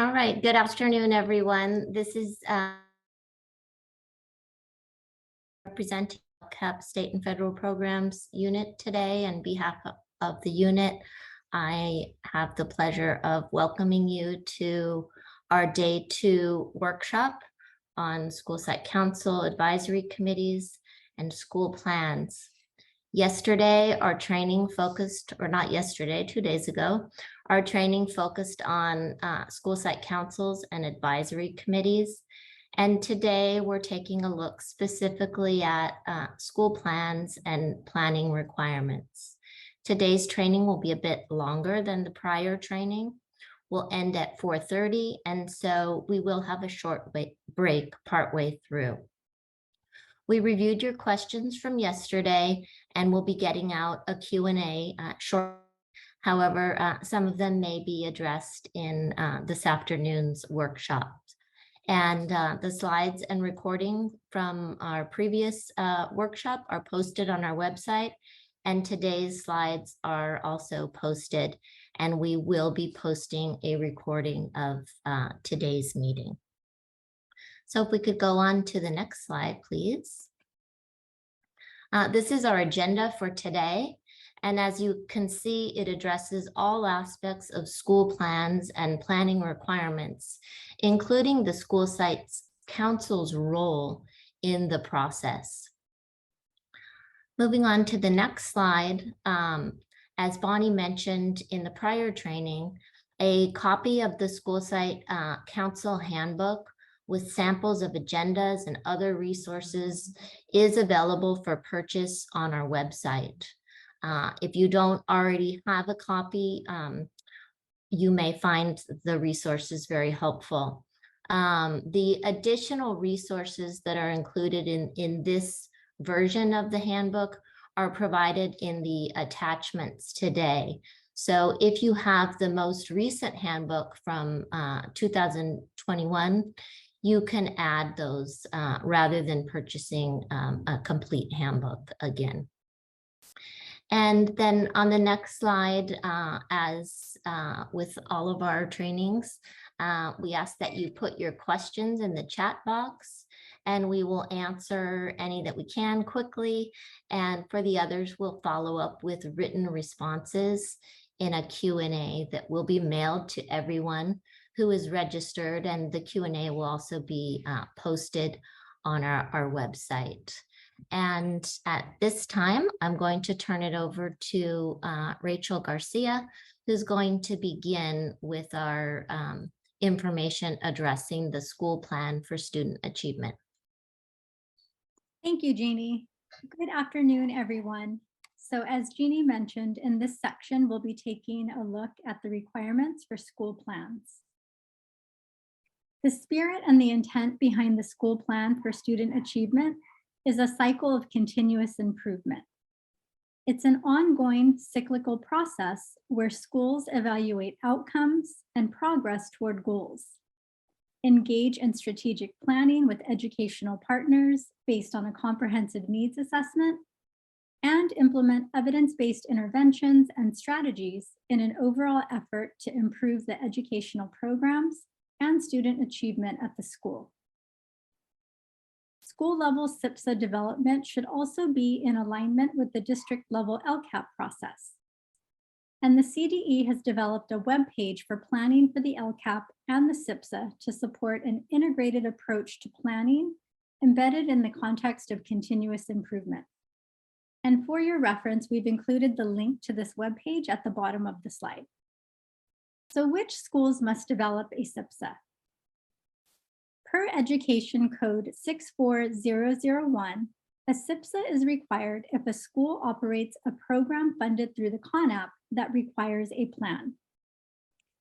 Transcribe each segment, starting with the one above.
All right, good afternoon, everyone. This is representing LCAP-State and Federal Programs Unit today. On behalf of the unit, I have the pleasure of welcoming you to our Day 2 workshop on school site council, advisory committees, and school plans. Yesterday, our training focused, or not yesterday, 2 days ago, our training focused on school site councils and advisory committees. And today we're taking a look specifically at school plans and planning requirements. Today's training will be a bit longer than the prior training. We'll end at 4:30, and so we will have a short break partway through. We reviewed your questions from yesterday, and we'll be getting out a Q&A shortly. However, some of them may be addressed in this afternoon's workshop. And the slides and recording from our previous workshop are posted on our website, and today's slides are also posted, and we will be posting a recording of today's meeting. So if we could go on to the next slide, please. This is our agenda for today. And as you can see, it addresses all aspects of school plans and planning requirements, including the school site's council's role in the process. Moving on to the next slide, as Bonnie mentioned in the prior training, a copy of the school site council handbook with samples of agendas and other resources is available for purchase on our website. If you don't already have a copy, you may find the resources very helpful. The additional resources that are included in this version of the handbook are provided in the attachments today. So if you have the most recent handbook from 2021, you can add those rather than purchasing a complete handbook again. And then on the next slide, as with all of our trainings, we ask that you put your questions in the chat box, and we will answer any that we can quickly. And for the others, we'll follow up with written responses in a Q&A that will be mailed to everyone who is registered, and the Q&A will also be posted on our website. And at this time, I'm going to turn it over to Rachel Garcia, who's going to begin with our information addressing the school plan for student achievement. Thank you, Jeannie. Good afternoon, everyone. So as Jeannie mentioned, in this section, we'll be taking a look at the requirements for school plans. The spirit and the intent behind the school plan for student achievement is a cycle of continuous improvement. It's an ongoing cyclical process where schools evaluate outcomes and progress toward goals, engage in strategic planning with educational partners based on a comprehensive needs assessment, and implement evidence-based interventions and strategies in an overall effort to improve the educational programs and student achievement at the school. School-level SIPSA development should also be in alignment with the district-level LCAP process. And the CDE has developed a web page for planning for the LCAP and the SIPSA to support an integrated approach to planning embedded in the context of continuous improvement. And for your reference, we've included the link to this web page at the bottom of the slide. So which schools must develop a SIPSA? Per Education Code 64001, a SIPSA is required if a school operates a program funded through the CONAP that requires a plan.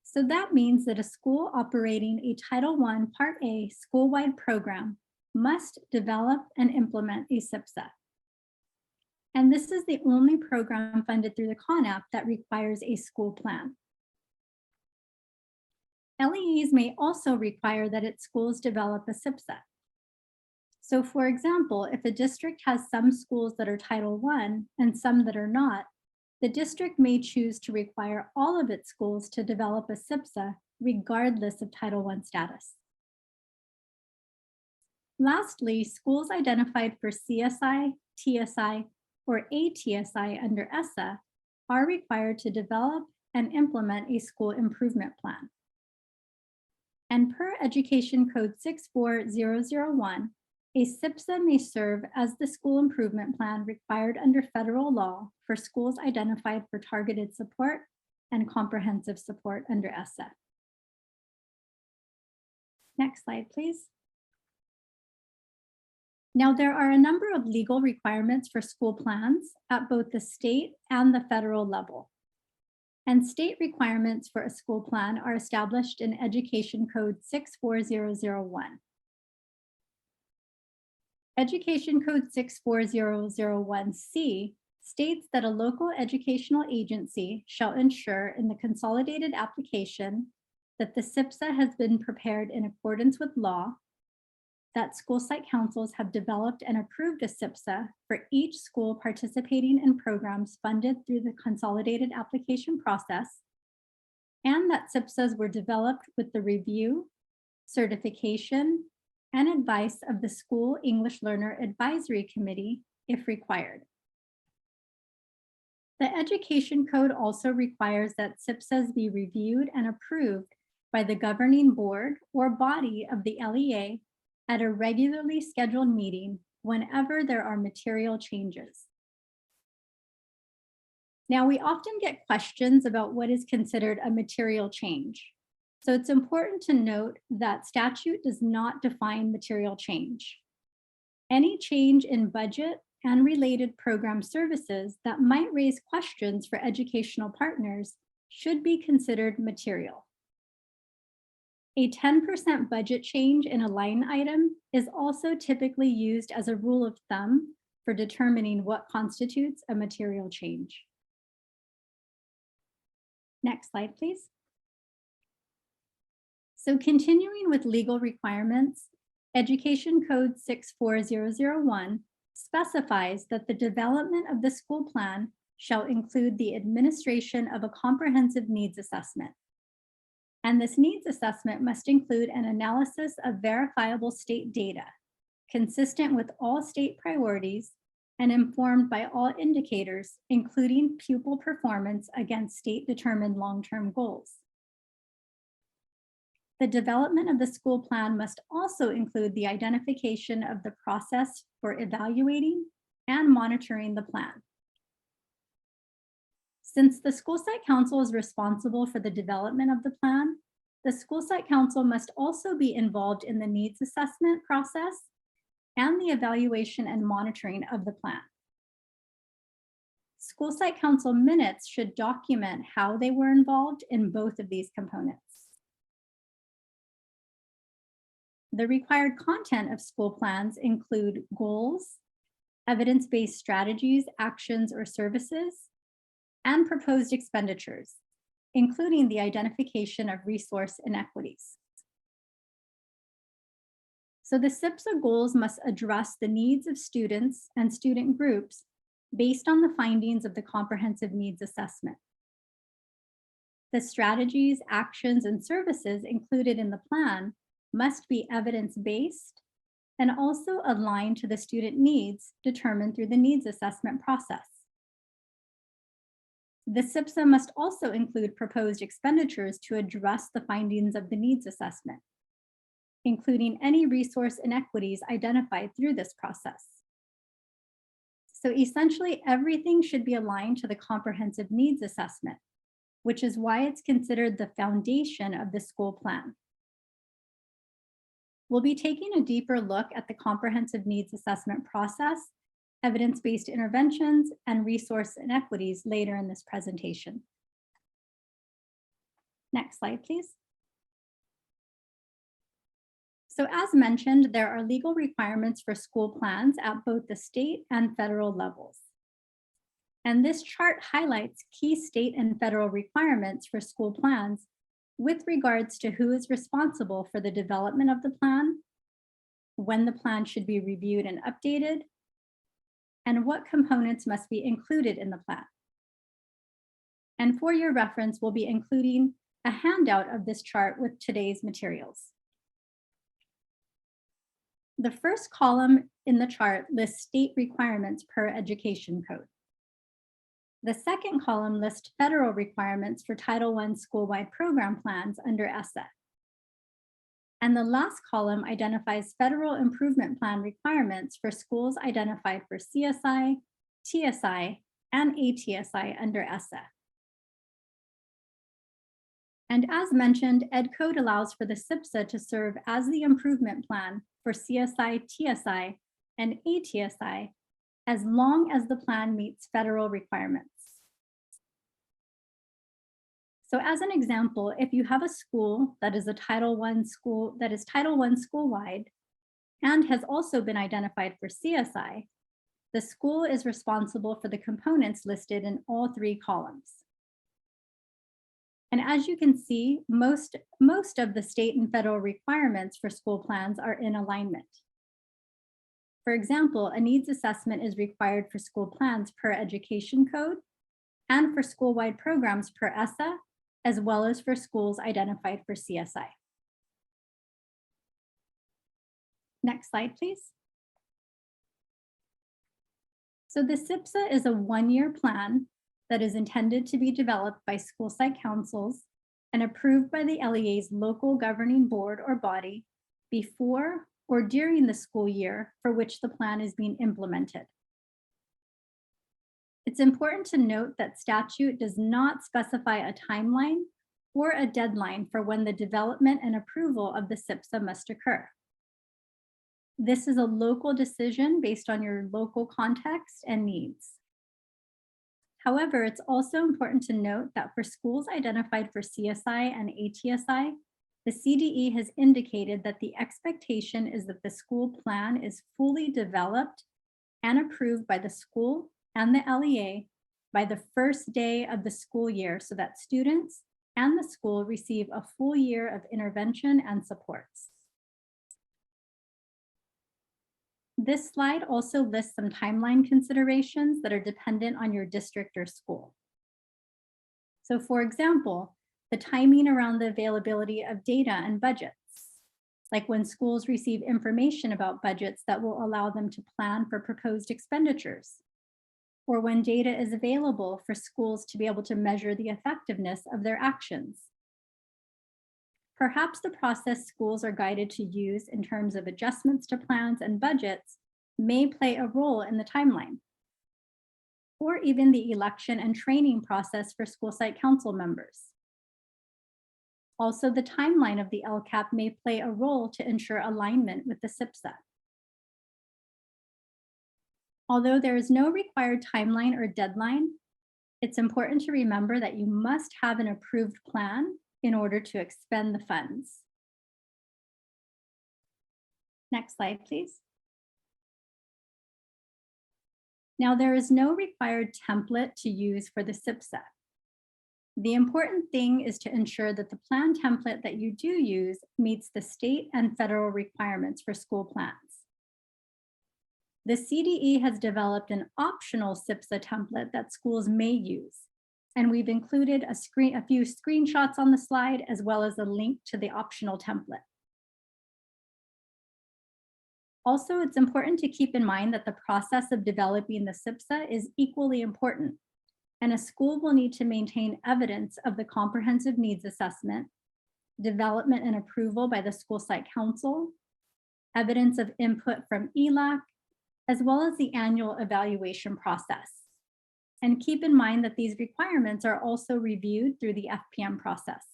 So that means that a school operating a Title I Part A school-wide program must develop and implement a SIPSA. And this is the only program funded through the CONAP that requires a school plan. LEEs may also require that its schools develop a SIPSA. So for example, if a district has some schools that are Title I and some that are not, the district may choose to require all of its schools to develop a SIPSA regardless of Title I status. Lastly, schools identified for CSI, TSI, or ATSI under ESSA are required to develop and implement a school improvement plan. And per Education Code 64001, a SIPSA may serve as the school improvement plan required under federal law for schools identified for targeted support and comprehensive support under ESSA. Next slide, please. Now, there are a number of legal requirements for school plans at both the state and the federal level. And state requirements for a school plan are established in Education Code 64001. Education Code 64001C states that a local educational agency shall ensure in the consolidated application that the SIPSA has been prepared in accordance with law, that school site councils have developed and approved a SIPSA for each school participating in programs funded through the consolidated application process, and that SIPSAs were developed with the review, certification, and advice of the School English Learner Advisory Committee if required. The Education Code also requires that SIPSAs be reviewed and approved by the governing board or body of the LEA at a regularly scheduled meeting whenever there are material changes. Now, we often get questions about what is considered a material change. So it's important to note that statute does not define material change. Any change in budget and related program services that might raise questions for educational partners should be considered material. A 10% budget change in a line item is also typically used as a rule of thumb for determining what constitutes a material change. Next slide, please. So continuing with legal requirements, Education Code 64001 specifies that the development of the school plan shall include the administration of a comprehensive needs assessment. And this needs assessment must include an analysis of verifiable state data, consistent with all state priorities and informed by all indicators, including pupil performance against state-determined long-term goals. The development of the school plan must also include the identification of the process for evaluating and monitoring the plan. Since the school site council is responsible for the development of the plan, the school site council must also be involved in the needs assessment process and the evaluation and monitoring of the plan. School site council minutes should document how they were involved in both of these components. The required content of school plans include goals, evidence-based strategies, actions, or services, and proposed expenditures, including the identification of resource inequities. So the SIPSA goals must address the needs of students and student groups based on the findings of the comprehensive needs assessment. The strategies, actions, and services included in the plan must be evidence-based and also aligned to the student needs determined through the needs assessment process. The SIPSA must also include proposed expenditures to address the findings of the needs assessment, including any resource inequities identified through this process. So essentially, everything should be aligned to the comprehensive needs assessment, which is why it's considered the foundation of the school plan. We'll be taking a deeper look at the comprehensive needs assessment process, evidence-based interventions, and resource inequities later in this presentation. Next slide, please. So as mentioned, there are legal requirements for school plans at both the state and federal levels. And this chart highlights key state and federal requirements for school plans with regards to who is responsible for the development of the plan, when the plan should be reviewed and updated, and what components must be included in the plan. And for your reference, we'll be including a handout of this chart with today's materials. The first column in the chart lists state requirements per education code. The second column lists federal requirements for Title I school-wide program plans under ESSA. And the last column identifies federal improvement plan requirements for schools identified for CSI, TSI, and ATSI under ESSA. And as mentioned, EdCode allows for the SIPSA to serve as the improvement plan for CSI, TSI, and ATSI as long as the plan meets federal requirements. So as an example, if you have a school that is a Title I school that is Title I school-wide and has also been identified for CSI, the school is responsible for the components listed in all three columns. And as you can see, most of the state and federal requirements for school plans are in alignment. For example, a needs assessment is required for school plans per education code and for school-wide programs per ESSA, as well as for schools identified for CSI. Next slide, please. So the SIPSA is a one-year plan that is intended to be developed by school site councils and approved by the LEA's local governing board or body before or during the school year for which the plan is being implemented. It's important to note that statute does not specify a timeline or a deadline for when the development and approval of the SIPSA must occur. This is a local decision based on your local context and needs. However, it's also important to note that for schools identified for CSI and ATSI, the CDE has indicated that the expectation is that the school plan is fully developed and approved by the school and the LEA by the first day of the school year so that students and the school receive a full year of intervention and supports. This slide also lists some timeline considerations that are dependent on your district or school. So for example, the timing around the availability of data and budgets, like when schools receive information about budgets that will allow them to plan for proposed expenditures, or when data is available for schools to be able to measure the effectiveness of their actions. Perhaps the process schools are guided to use in terms of adjustments to plans and budgets may play a role in the timeline, or even the election and training process for school site council members. Also, the timeline of the LCAP may play a role to ensure alignment with the SIPSA. Although there is no required timeline or deadline, it's important to remember that you must have an approved plan in order to expend the funds. Next slide, please. Now, there is no required template to use for the SIPSA. The important thing is to ensure that the plan template that you do use meets the state and federal requirements for school plans. The CDE has developed an optional SIPSA template that schools may use, and we've included a few screenshots on the slide as well as a link to the optional template. Also, it's important to keep in mind that the process of developing the SIPSA is equally important, and a school will need to maintain evidence of the comprehensive needs assessment, development and approval by the school site council, evidence of input from ELAC, as well as the annual evaluation process. And keep in mind that these requirements are also reviewed through the FPM process.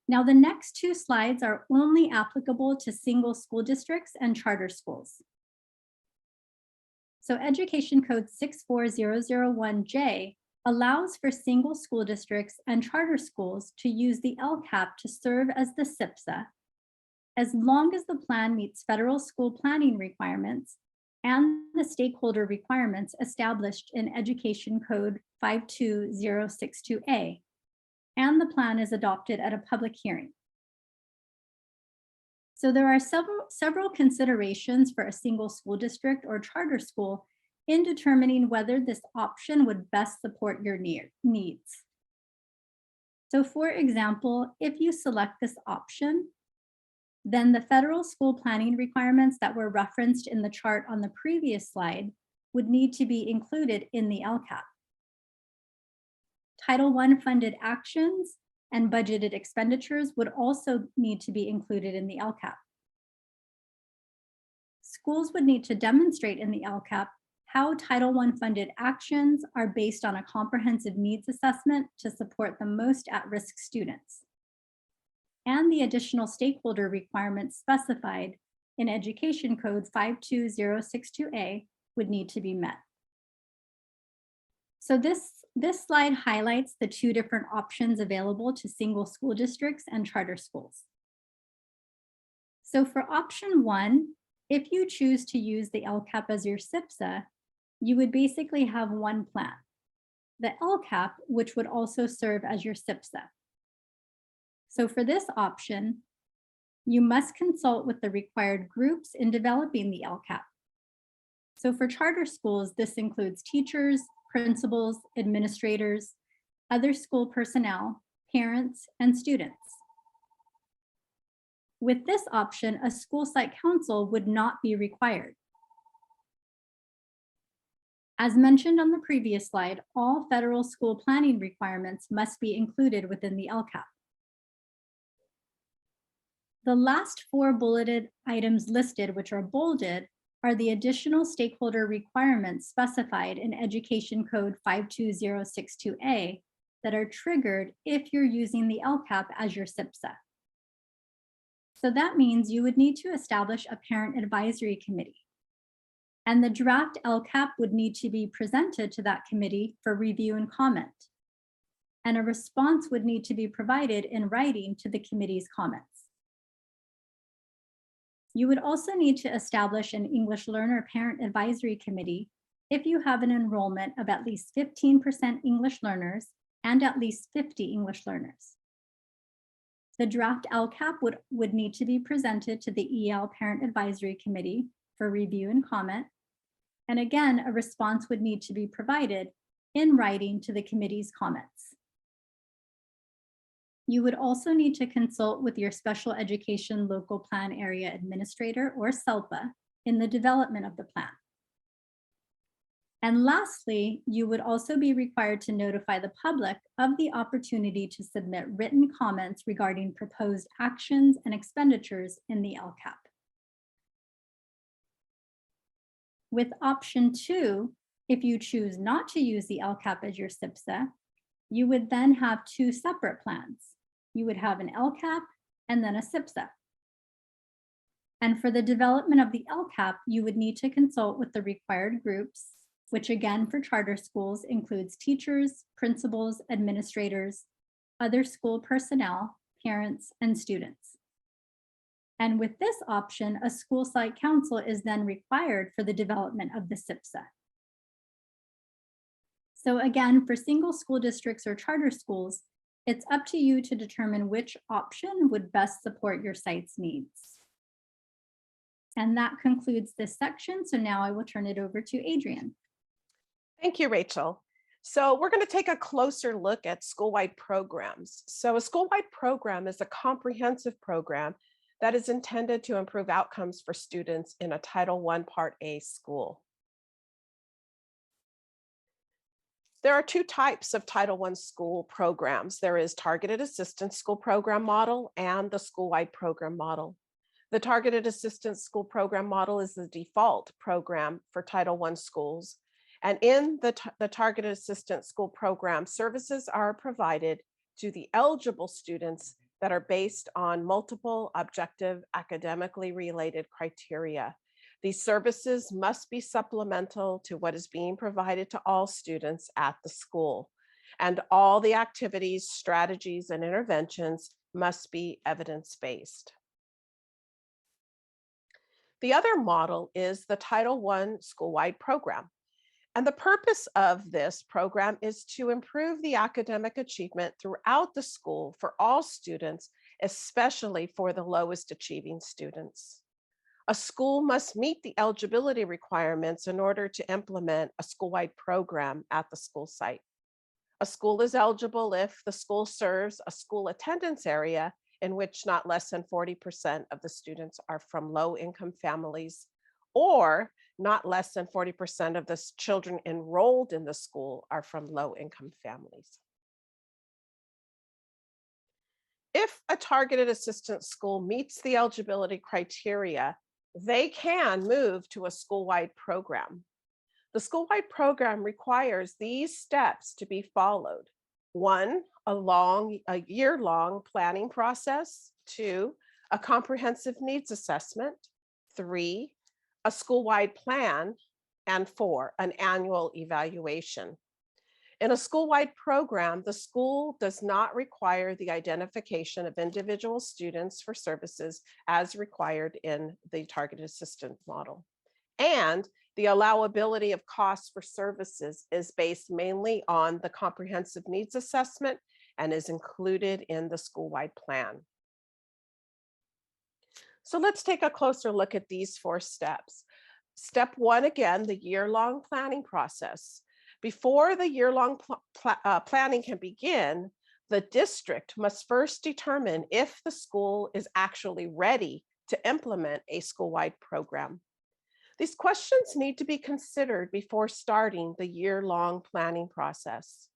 Now, the next two slides are only applicable to single school districts and charter schools. So Education Code 64001J allows for single school districts and charter schools to use the LCAP to serve as the SIPSA, as long as the plan meets federal school planning requirements and the stakeholder requirements established in Education Code 52062A, and the plan is adopted at a public hearing. So there are several considerations for a single school district or charter school in determining whether this option would best support your needs. So for example, if you select this option, then the federal school planning requirements that were referenced in the chart on the previous slide would need to be included in the LCAP. Title I funded actions and budgeted expenditures would also need to be included in the LCAP. Schools would need to demonstrate in the LCAP how Title I funded actions are based on a comprehensive needs assessment to support the most at-risk students, and the additional stakeholder requirements specified in Education Code 52062A would need to be met. So this slide highlights the two different options available to single school districts and charter schools. So for option 1, if you choose to use the LCAP as your SIPSA, you would basically have one plan, the LCAP, which would also serve as your SIPSA. So for this option, you must consult with the required groups in developing the LCAP. So for charter schools, this includes teachers, principals, administrators, other school personnel, parents, and students. With this option, a school site council would not be required. As mentioned on the previous slide, all federal school planning requirements must be included within the LCAP. The last 4 bulleted items listed, which are bolded, are the additional stakeholder requirements specified in Education Code 52062A that are triggered if you're using the LCAP as your SIPSA. So that means you would need to establish a parent advisory committee, and the draft LCAP would need to be presented to that committee for review and comment, and a response would need to be provided in writing to the committee's comments. You would also need to establish an English learner parent advisory committee if you have an enrollment of at least 15% English learners and at least 50 English learners. The draft LCAP would need to be presented to the EL Parent Advisory Committee for review and comment. And again, a response would need to be provided in writing to the committee's comments. You would also need to consult with your Special Education Local Plan Area Administrator, or SELPA, in the development of the plan. And lastly, you would also be required to notify the public of the opportunity to submit written comments regarding proposed actions and expenditures in the LCAP. With option 2, if you choose not to use the LCAP as your SIPSA, you would then have 2 separate plans. You would have an LCAP and then a SIPSA. And for the development of the LCAP, you would need to consult with the required groups, which again for charter schools includes teachers, principals, administrators, other school personnel, parents, and students. And with this option, a school site council is then required for the development of the SIPSA. So again, for single school districts or charter schools, it's up to you to determine which option would best support your site's needs. And that concludes this section. So now I will turn it over to Adrienne. Thank you, Rachel. So we're going to take a closer look at school-wide programs. So a school-wide program is a comprehensive program that is intended to improve outcomes for students in a Title I Part A school. There are 2 types of Title I school programs. There is Targeted Assistance School Program Model and the School-Wide Program Model. The Targeted Assistance School Program Model is the default program for Title I schools. And in the Targeted Assistance School Program, services are provided to the eligible students that are based on multiple objective academically related criteria. These services must be supplemental to what is being provided to all students at the school. And all the activities, strategies, and interventions must be evidence-based. The other model is the Title I school-wide program. And the purpose of this program is to improve the academic achievement throughout the school for all students, especially for the lowest achieving students. A school must meet the eligibility requirements in order to implement a school-wide program at the school site. A school is eligible if the school serves a school attendance area in which not less than 40% of the students are from low-income families, or not less than 40% of the children enrolled in the school are from low-income families. If a targeted assistance school meets the eligibility criteria, they can move to a school-wide program. The school-wide program requires these steps to be followed. 1, a year-long planning process. 2, a comprehensive needs assessment. 3, a school-wide plan. And 4, an annual evaluation. In a school-wide program, the school does not require the identification of individual students for services as required in the targeted assistance model. And the allowability of costs for services is based mainly on the comprehensive needs assessment and is included in the school-wide plan. So let's take a closer look at these 4 steps. Step 1, again, the year-long planning process. Before the year-long planning can begin, the district must first determine if the school is actually ready to implement a school-wide program. These questions need to be considered before starting the year-long planning process.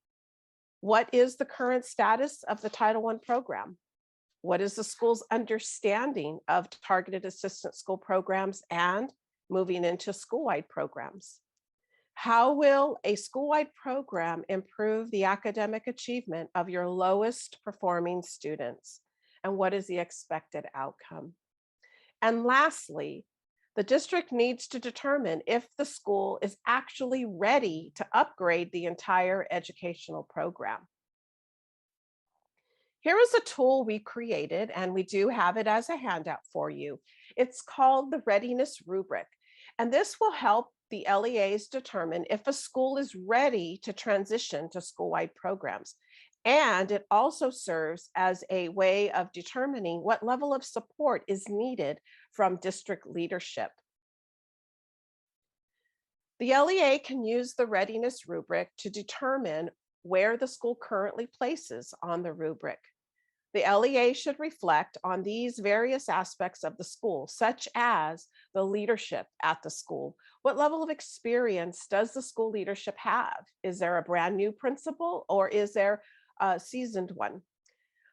What is the current status of the Title I program? What is the school's understanding of targeted assistance school programs and moving into school-wide programs? How will a school-wide program improve the academic achievement of your lowest performing students? And what is the expected outcome? And lastly, the district needs to determine if the school is actually ready to upgrade the entire educational program. Here is a tool we created, and we do have it as a handout for you. It's called the Readiness Rubric, and this will help the LEAs determine if a school is ready to transition to school-wide programs. And it also serves as a way of determining what level of support is needed from district leadership. The LEA can use the readiness rubric to determine where the school currently places on the rubric. The LEA should reflect on these various aspects of the school, such as the leadership at the school. What level of experience does the school leadership have? Is there a brand new principal or is there a seasoned one?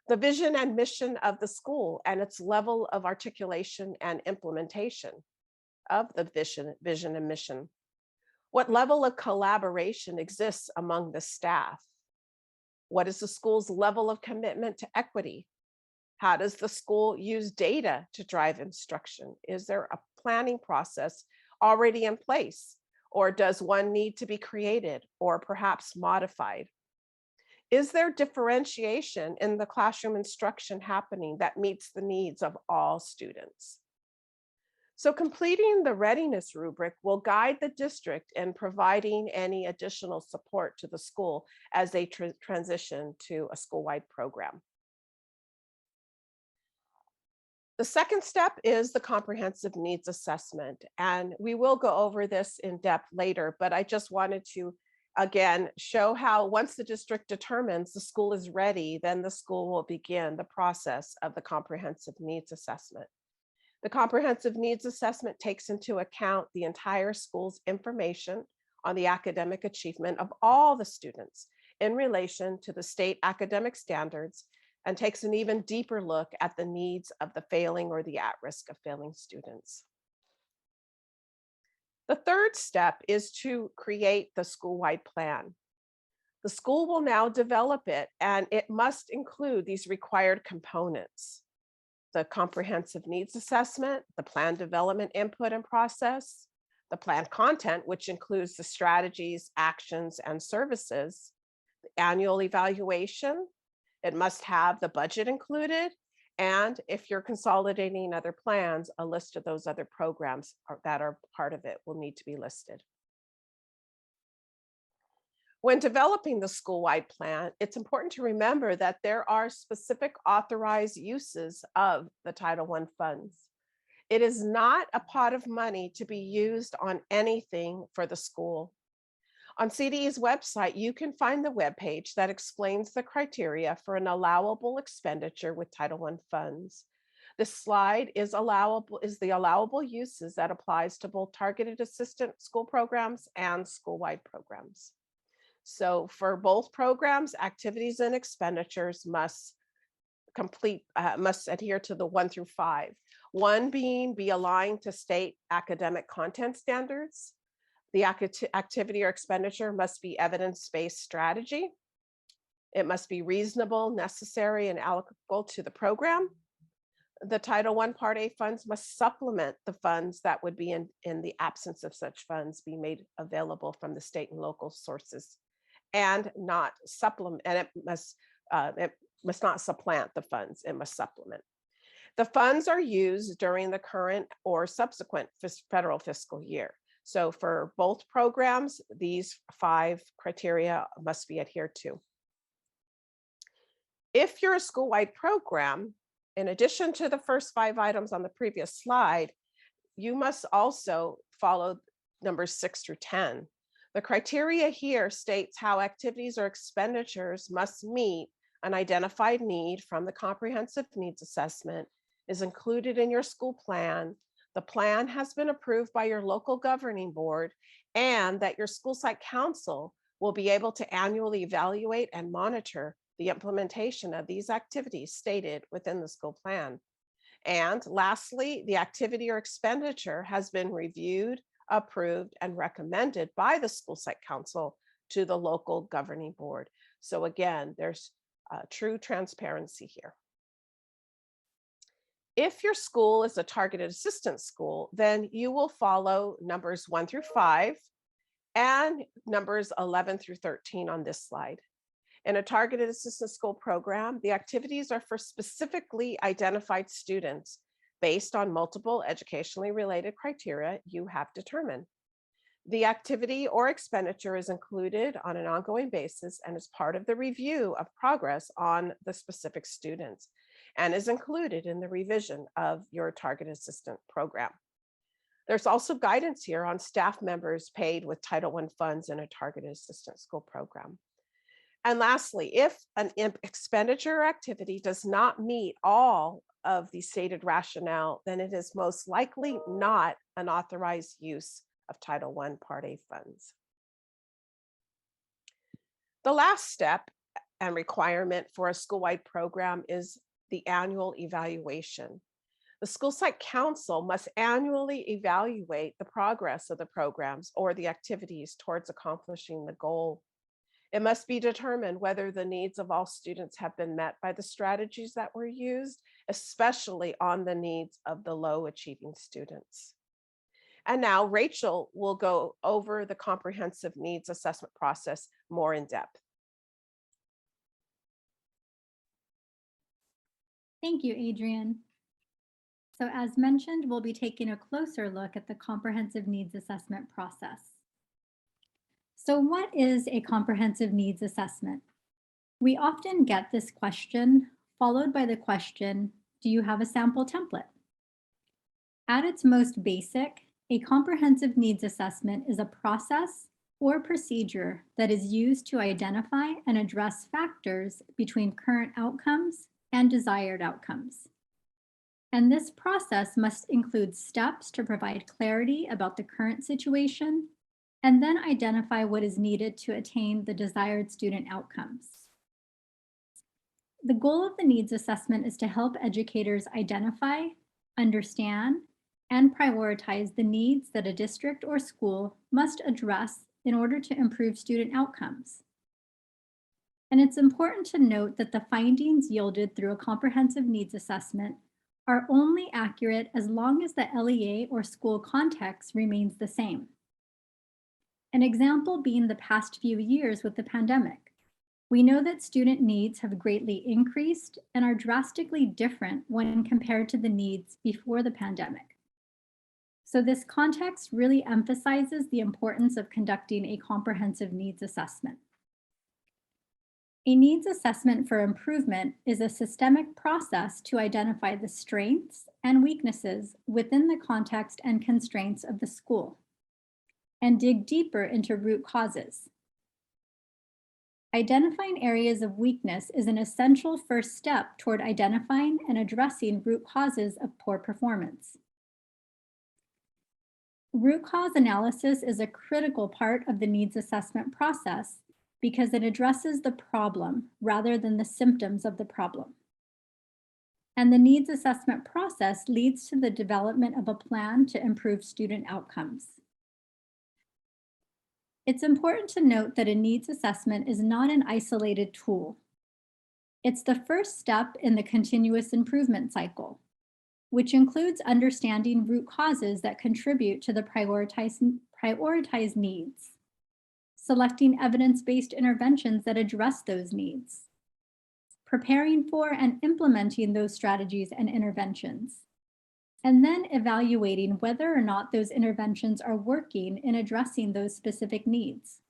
The vision and mission of the school and its level of articulation and implementation of the vision and mission. What level of collaboration exists among the staff? What is the school's level of commitment to equity? How does the school use data to drive instruction? Is there a planning process already in place? Or does one need to be created or perhaps modified? Is there differentiation in the classroom instruction happening that meets the needs of all students? So completing the readiness rubric will guide the district in providing any additional support to the school as they transition to a school-wide program. The second step is the comprehensive needs assessment, and we will go over this in depth later, but I just wanted to again show how once the district determines the school is ready, then the school will begin the process of the comprehensive needs assessment. The comprehensive needs assessment takes into account the entire school's information on the academic achievement of all the students in relation to the state academic standards and takes an even deeper look at the needs of the failing or the at risk of failing students. The third step is to create the school-wide plan. The school will now develop it, and it must include these required components: the comprehensive needs assessment, the plan development input and process, the plan content, which includes the strategies, actions, and services, the annual evaluation. It must have the budget included, and if you're consolidating other plans, a list of those other programs that are part of it will need to be listed. When developing the school-wide plan, it's important to remember that there are specific authorized uses of the Title I funds. It is not a pot of money to be used on anything for the school. On CDE's website, you can find the webpage that explains the criteria for an allowable expenditure with Title I funds. This slide is the allowable uses that applies to both targeted assistance school programs and school-wide programs. So for both programs, activities and expenditures must adhere to the 1 through 5. 1 being be aligned to state academic content standards. The activity or expenditure must be evidence-based strategy. It must be reasonable, necessary, and applicable to the program. The Title I Part A funds must supplement the funds that would be in the absence of such funds be made available from the state and local sources, and not supplement, and it must not supplant the funds, it must supplement. The funds are used during the current or subsequent federal fiscal year. So for both programs, these 5 criteria must be adhered to. If you're a school-wide program, in addition to the first 5 items on the previous slide, you must also follow numbers 6 through 10. The criteria here states how activities or expenditures must meet an identified need from the comprehensive needs assessment, is included in your school plan. The plan has been approved by your local governing board, and that your school site council will be able to annually evaluate and monitor the implementation of these activities stated within the school plan. And lastly, the activity or expenditure has been reviewed, approved, and recommended by the school site council to the local governing board. So again, there's true transparency here. If your school is a targeted assistance school, then you will follow numbers 1 through 5 and numbers 11 through 13 on this slide. In a targeted assistance school program, the activities are for specifically identified students based on multiple educationally related criteria you have determined. The activity or expenditure is included on an ongoing basis and is part of the review of progress on the specific students, and is included in the revision of your targeted assistant program. There's also guidance here on staff members paid with Title I funds in a targeted assistant school program. And lastly, if an expenditure or activity does not meet all of the stated rationale, then it is most likely not an authorized use of Title I Part A funds. The last step and requirement for a school-wide program is the annual evaluation. The school site council must annually evaluate the progress of the programs or the activities towards accomplishing the goal. It must be determined whether the needs of all students have been met by the strategies that were used, especially on the needs of the low achieving students. And now Rachel will go over the comprehensive needs assessment process more in depth. Thank you, Adrienne. So as mentioned, we'll be taking a closer look at the comprehensive needs assessment process. So what is a comprehensive needs assessment? We often get this question followed by the question, do you have a sample template? At its most basic, a comprehensive needs assessment is a process or procedure that is used to identify and address factors between current outcomes and desired outcomes. And this process must include steps to provide clarity about the current situation and then identify what is needed to attain the desired student outcomes. The goal of the needs assessment is to help educators identify, understand, and prioritize the needs that a district or school must address in order to improve student outcomes. And it's important to note that the findings yielded through a comprehensive needs assessment are only accurate as long as the LEA or school context remains the same. An example being the past few years with the pandemic. We know that student needs have greatly increased and are drastically different when compared to the needs before the pandemic. So this context really emphasizes the importance of conducting a comprehensive needs assessment. A needs assessment for improvement is a systemic process to identify the strengths and weaknesses within the context and constraints of the school. and dig deeper into root causes. Identifying areas of weakness is an essential first step toward identifying and addressing root causes of poor performance. Root cause analysis is a critical part of the needs assessment process because it addresses the problem rather than the symptoms of the problem. And the needs assessment process leads to the development of a plan to improve student outcomes. It's important to note that a needs assessment is not an isolated tool. It's the first step in the continuous improvement cycle, which includes understanding root causes that contribute to the prioritized needs, selecting evidence-based interventions that address those needs, preparing for and implementing those strategies and interventions, and then evaluating whether or not those interventions are working in addressing those specific needs.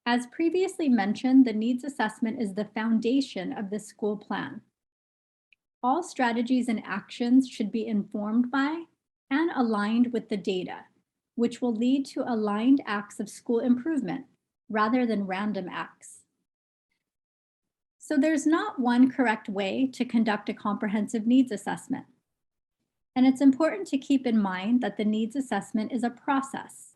As previously mentioned, the needs assessment is the foundation of the school plan. All strategies and actions should be informed by and aligned with the data, which will lead to aligned acts of school improvement rather than random acts. So there's not one correct way to conduct a comprehensive needs assessment. And it's important to keep in mind that the needs assessment is a process.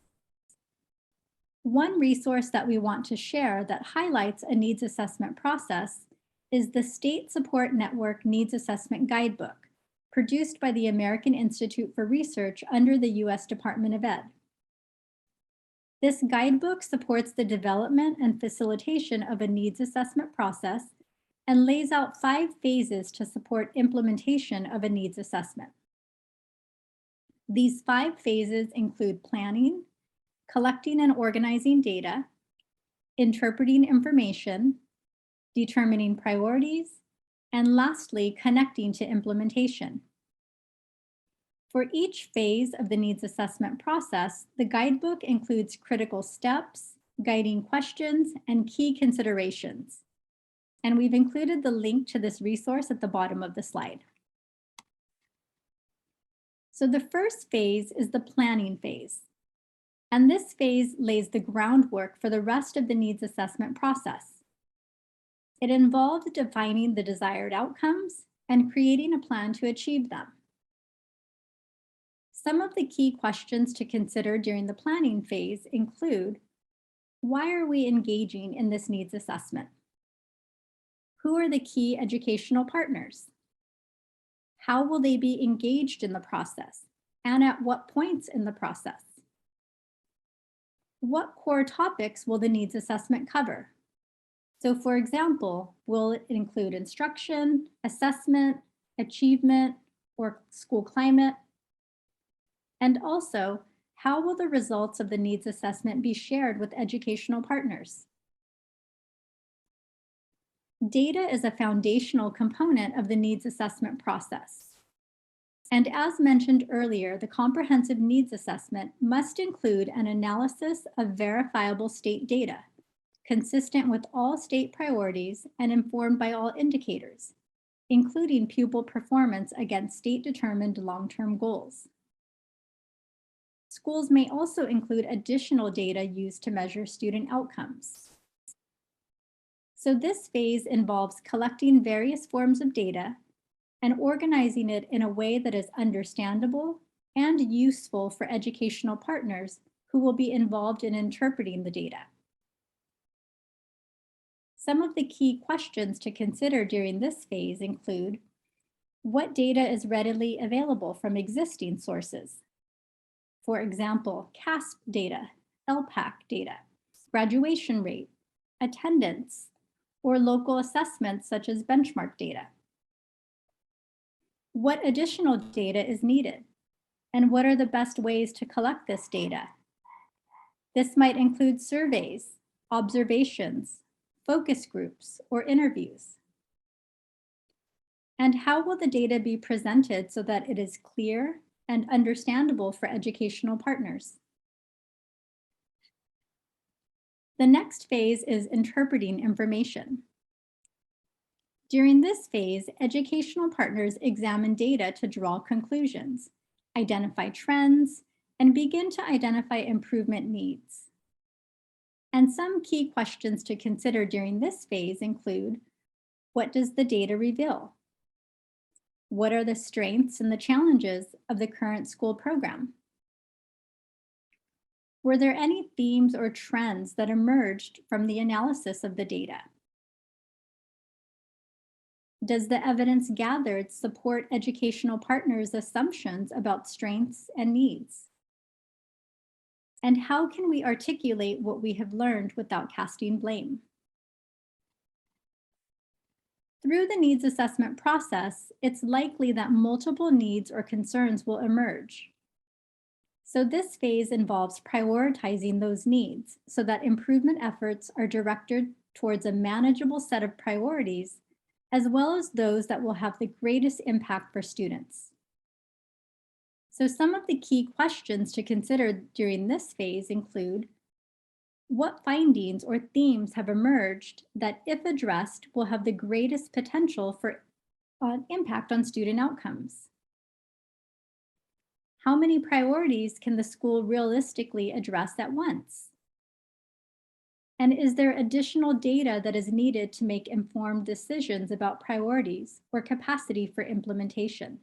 One resource that we want to share that highlights a needs assessment process is the State Support Network Needs Assessment Guidebook, produced by the American Institute for Research under the U.S. Department of Ed. This guidebook supports the development and facilitation of a needs assessment process and lays out 5 phases to support implementation of a needs assessment. These 5 phases include planning, collecting and organizing data, interpreting information, determining priorities, and lastly, connecting to implementation. For each phase of the needs assessment process, the guidebook includes critical steps, guiding questions, and key considerations. And we've included the link to this resource at the bottom of the slide. So the first phase is the planning phase. And this phase lays the groundwork for the rest of the needs assessment process. It involves defining the desired outcomes and creating a plan to achieve them. Some of the key questions to consider during the planning phase include, why are we engaging in this needs assessment? Who are the key educational partners? How will they be engaged in the process, and at what points in the process? What core topics will the needs assessment cover? So for example, will it include instruction, assessment, achievement, or school climate? And also, how will the results of the needs assessment be shared with educational partners? Data is a foundational component of the needs assessment process. And as mentioned earlier, the comprehensive needs assessment must include an analysis of verifiable state data, consistent with all state priorities and informed by all indicators, including pupil performance against state-determined long-term goals. Schools may also include additional data used to measure student outcomes. So this phase involves collecting various forms of data and organizing it in a way that is understandable and useful for educational partners who will be involved in interpreting the data. Some of the key questions to consider during this phase include, what data is readily available from existing sources? For example, CASP data, LPAC data, graduation rate, attendance, or local assessments such as benchmark data. What additional data is needed? And what are the best ways to collect this data? This might include surveys, observations, focus groups, or interviews. And how will the data be presented so that it is clear and understandable for educational partners? The next phase is interpreting information. During this phase, educational partners examine data to draw conclusions, identify trends, and begin to identify improvement needs. And some key questions to consider during this phase include, what does the data reveal? What are the strengths and the challenges of the current school program? Were there any themes or trends that emerged from the analysis of the data? Does the evidence gathered support educational partners' assumptions about strengths and needs? And how can we articulate what we have learned without casting blame? Through the needs assessment process, it's likely that multiple needs or concerns will emerge. So this phase involves prioritizing those needs so that improvement efforts are directed towards a manageable set of priorities, as well as those that will have the greatest impact for students. So some of the key questions to consider during this phase include, what findings or themes have emerged that, if addressed, will have the greatest potential for impact on student outcomes? How many priorities can the school realistically address at once? And is there additional data that is needed to make informed decisions about priorities or capacity for implementation?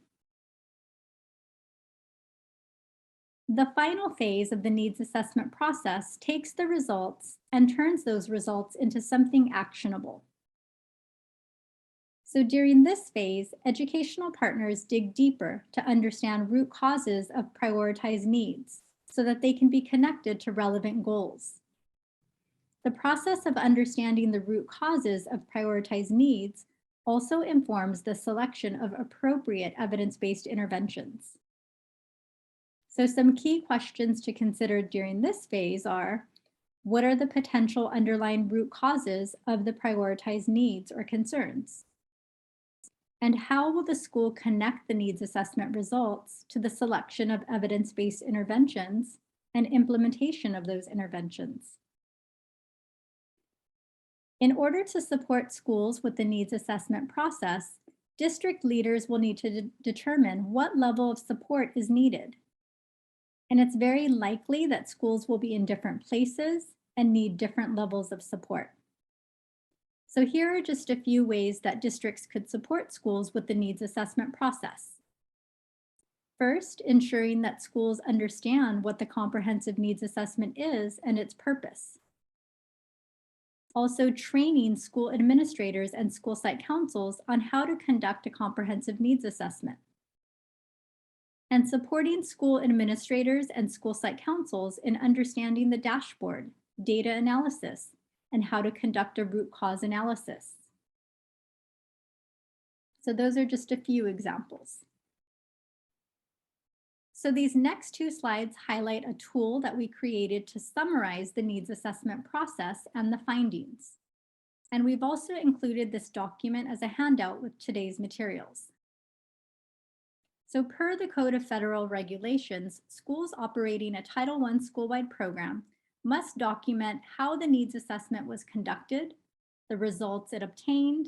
The final phase of the needs assessment process takes the results and turns those results into something actionable. So during this phase, educational partners dig deeper to understand root causes of prioritized needs so that they can be connected to relevant goals. The process of understanding the root causes of prioritized needs also informs the selection of appropriate evidence-based interventions. So some key questions to consider during this phase are, what are the potential underlying root causes of the prioritized needs or concerns? And how will the school connect the needs assessment results to the selection of evidence-based interventions and implementation of those interventions? In order to support schools with the needs assessment process, district leaders will need to determine what level of support is needed. And it's very likely that schools will be in different places and need different levels of support. So here are just a few ways that districts could support schools with the needs assessment process. First, ensuring that schools understand what the comprehensive needs assessment is and its purpose. Also, training school administrators and school site councils on how to conduct a comprehensive needs assessment. And supporting school administrators and school site councils in understanding the dashboard, data analysis, and how to conduct a root cause analysis. So those are just a few examples. So these next two slides highlight a tool that we created to summarize the needs assessment process and the findings. And we've also included this document as a handout with today's materials. So per the Code of Federal Regulations, schools operating a Title I school-wide program must document how the needs assessment was conducted, the results it obtained,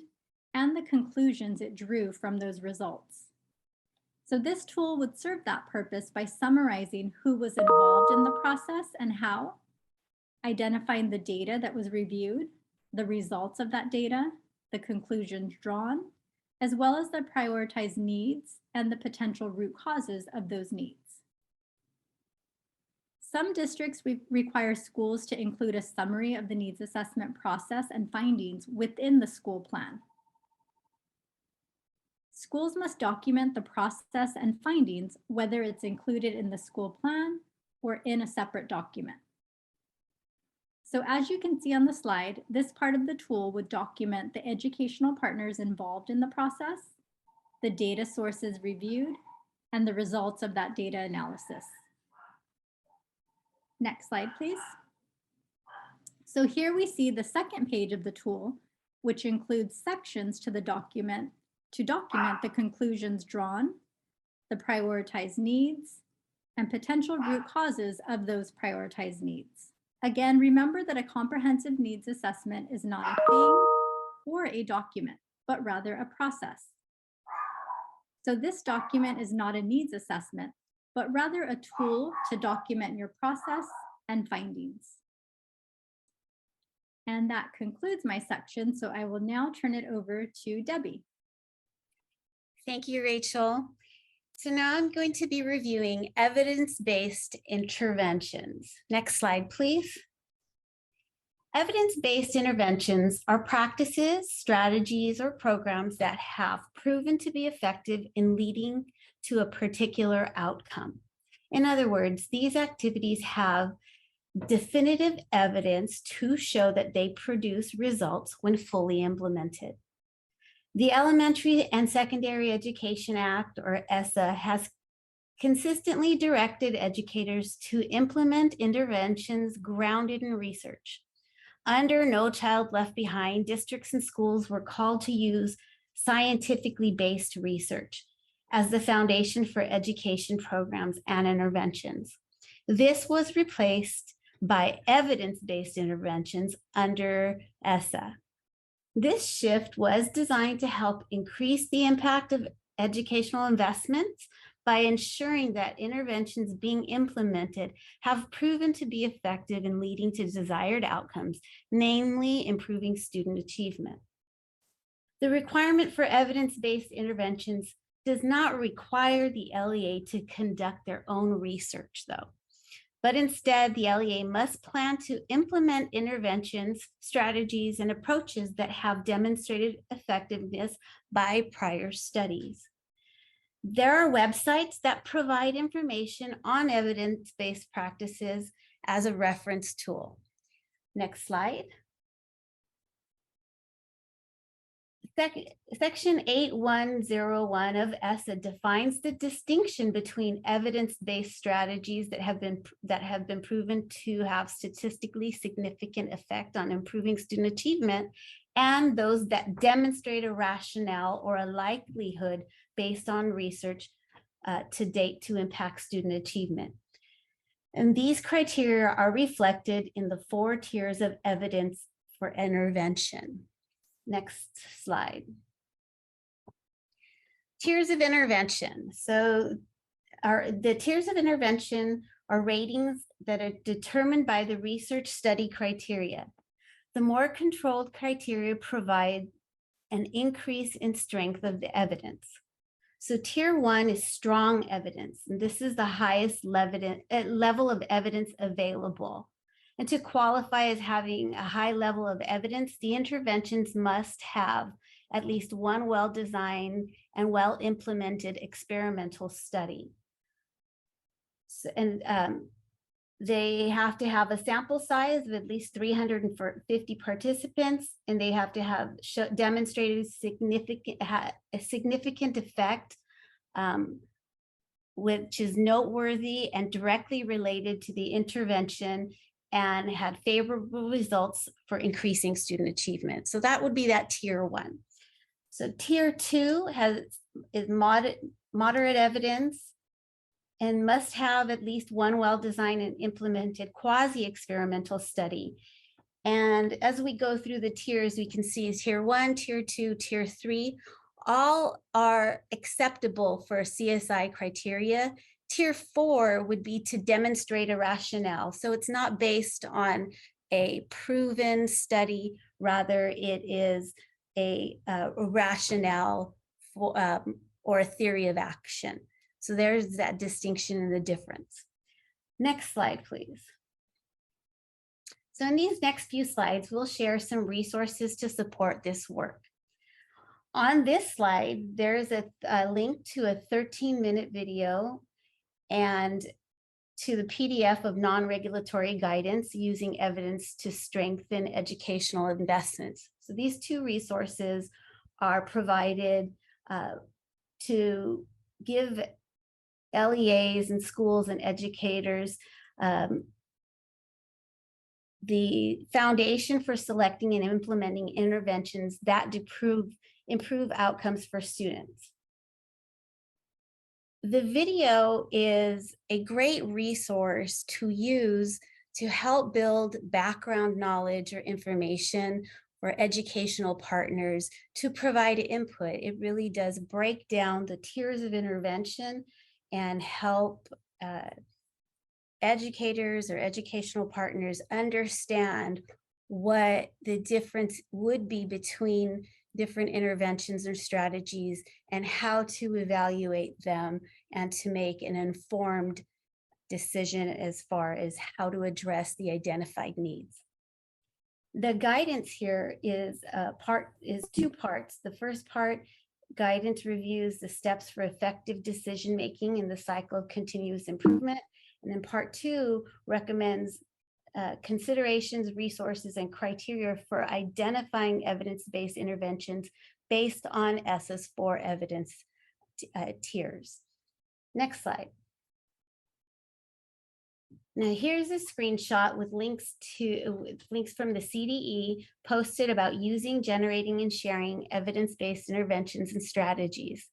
and the conclusions it drew from those results. So this tool would serve that purpose by summarizing who was involved in the process and how, identifying the data that was reviewed, the results of that data, the conclusions drawn, as well as the prioritized needs and the potential root causes of those needs. Some districts require schools to include a summary of the needs assessment process and findings within the school plan. Schools must document the process and findings, whether it's included in the school plan or in a separate document. So as you can see on the slide, this part of the tool would document the educational partners involved in the process, the data sources reviewed, and the results of that data analysis. Next slide, please. So here we see the second page of the tool, which includes sections to the document to document the conclusions drawn, the prioritized needs, and potential root causes of those prioritized needs. Again, remember that a comprehensive needs assessment is not a thing or a document, but rather a process. So this document is not a needs assessment, but rather a tool to document your process and findings. And that concludes my section, so I will now turn it over to Debbie. Thank you, Rachel. So now I'm going to be reviewing evidence-based interventions. Next slide, please. Evidence-based interventions are practices, strategies, or programs that have proven to be effective in leading to a particular outcome. In other words, these activities have definitive evidence to show that they produce results when fully implemented. The Elementary and Secondary Education Act, or ESSA, has consistently directed educators to implement interventions grounded in research. Under No Child Left Behind, districts and schools were called to use scientifically based research as the foundation for education programs and interventions. This was replaced by evidence-based interventions under ESSA. This shift was designed to help increase the impact of educational investments by ensuring that interventions being implemented have proven to be effective in leading to desired outcomes, namely improving student achievement. The requirement for evidence-based interventions does not require the LEA to conduct their own research, though. But instead, the LEA must plan to implement interventions, strategies, and approaches that have demonstrated effectiveness by prior studies. There are websites that provide information on evidence-based practices as a reference tool. Next slide. Section 8101 of ESSA defines the distinction between evidence-based strategies that have been proven to have statistically significant effect on improving student achievement and those that demonstrate a rationale or a likelihood based on research to date to impact student achievement. And these criteria are reflected in the 4 tiers of evidence for intervention. Next slide. Tiers of intervention. So the tiers of intervention are ratings that are determined by the research study criteria. The more controlled criteria provide an increase in strength of the evidence. So tier 1 is strong evidence, and this is the highest level of evidence available. And to qualify as having a high level of evidence, the interventions must have at least one well-designed and well-implemented experimental study. So, they have to have a sample size of at least 350 participants, and they have to have demonstrated a significant effect, which is noteworthy and directly related to the intervention and had favorable results for increasing student achievement. So that would be that tier 1. So tier 2 is moderate evidence and must have at least one well-designed and implemented quasi-experimental study. And as we go through the tiers, we can see tier 1, tier 2, tier 3, all are acceptable for CSI criteria. Tier 4 would be to demonstrate a rationale. So it's not based on a proven study, rather it is a rationale for, or a theory of action. So there's that distinction and the difference. Next slide, please. So in these next few slides, we'll share some resources to support this work. On this slide, there's a link to a 13-minute video and to the PDF of non-regulatory guidance using evidence to strengthen educational investments. So these 2 resources are provided to give LEAs and schools and educators the foundation for selecting and implementing interventions that improve outcomes for students. The video is a great resource to use to help build background knowledge or information for educational partners to provide input. It really does break down the tiers of intervention and help educators or educational partners understand what the difference would be between different interventions or strategies and how to evaluate them and to make an informed decision as far as how to address the identified needs. The guidance here is two parts. The first part, guidance reviews the steps for effective decision-making in the cycle of continuous improvement. And then part two recommends considerations, resources, and criteria for identifying evidence-based interventions based on SS4 evidence tiers. Next slide. Now here's a screenshot with links from the CDE posted about using, generating, and sharing evidence-based interventions and strategies.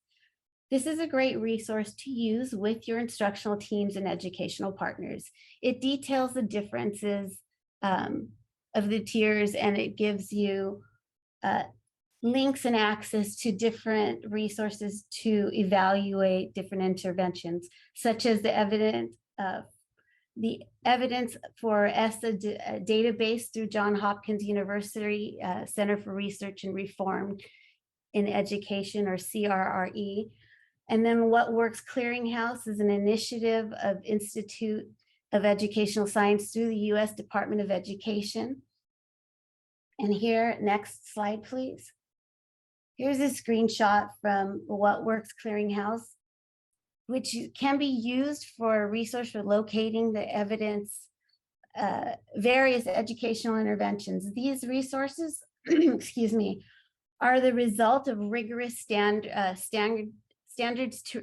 This is a great resource to use with your instructional teams and educational partners. It details the differences of the tiers, and it gives you links and access to different resources to evaluate different interventions, such as the evidence for ESSA database through Johns Hopkins University Center for Research and Reform in Education, or CRRE. And then What Works Clearinghouse is an initiative of Institute of Educational Science through the U.S. Department of Education. And here, next slide, please. Here's a screenshot from What Works Clearinghouse, which can be used for a resource for locating the evidence, various educational interventions. These resources, excuse me, are the result of rigorous standards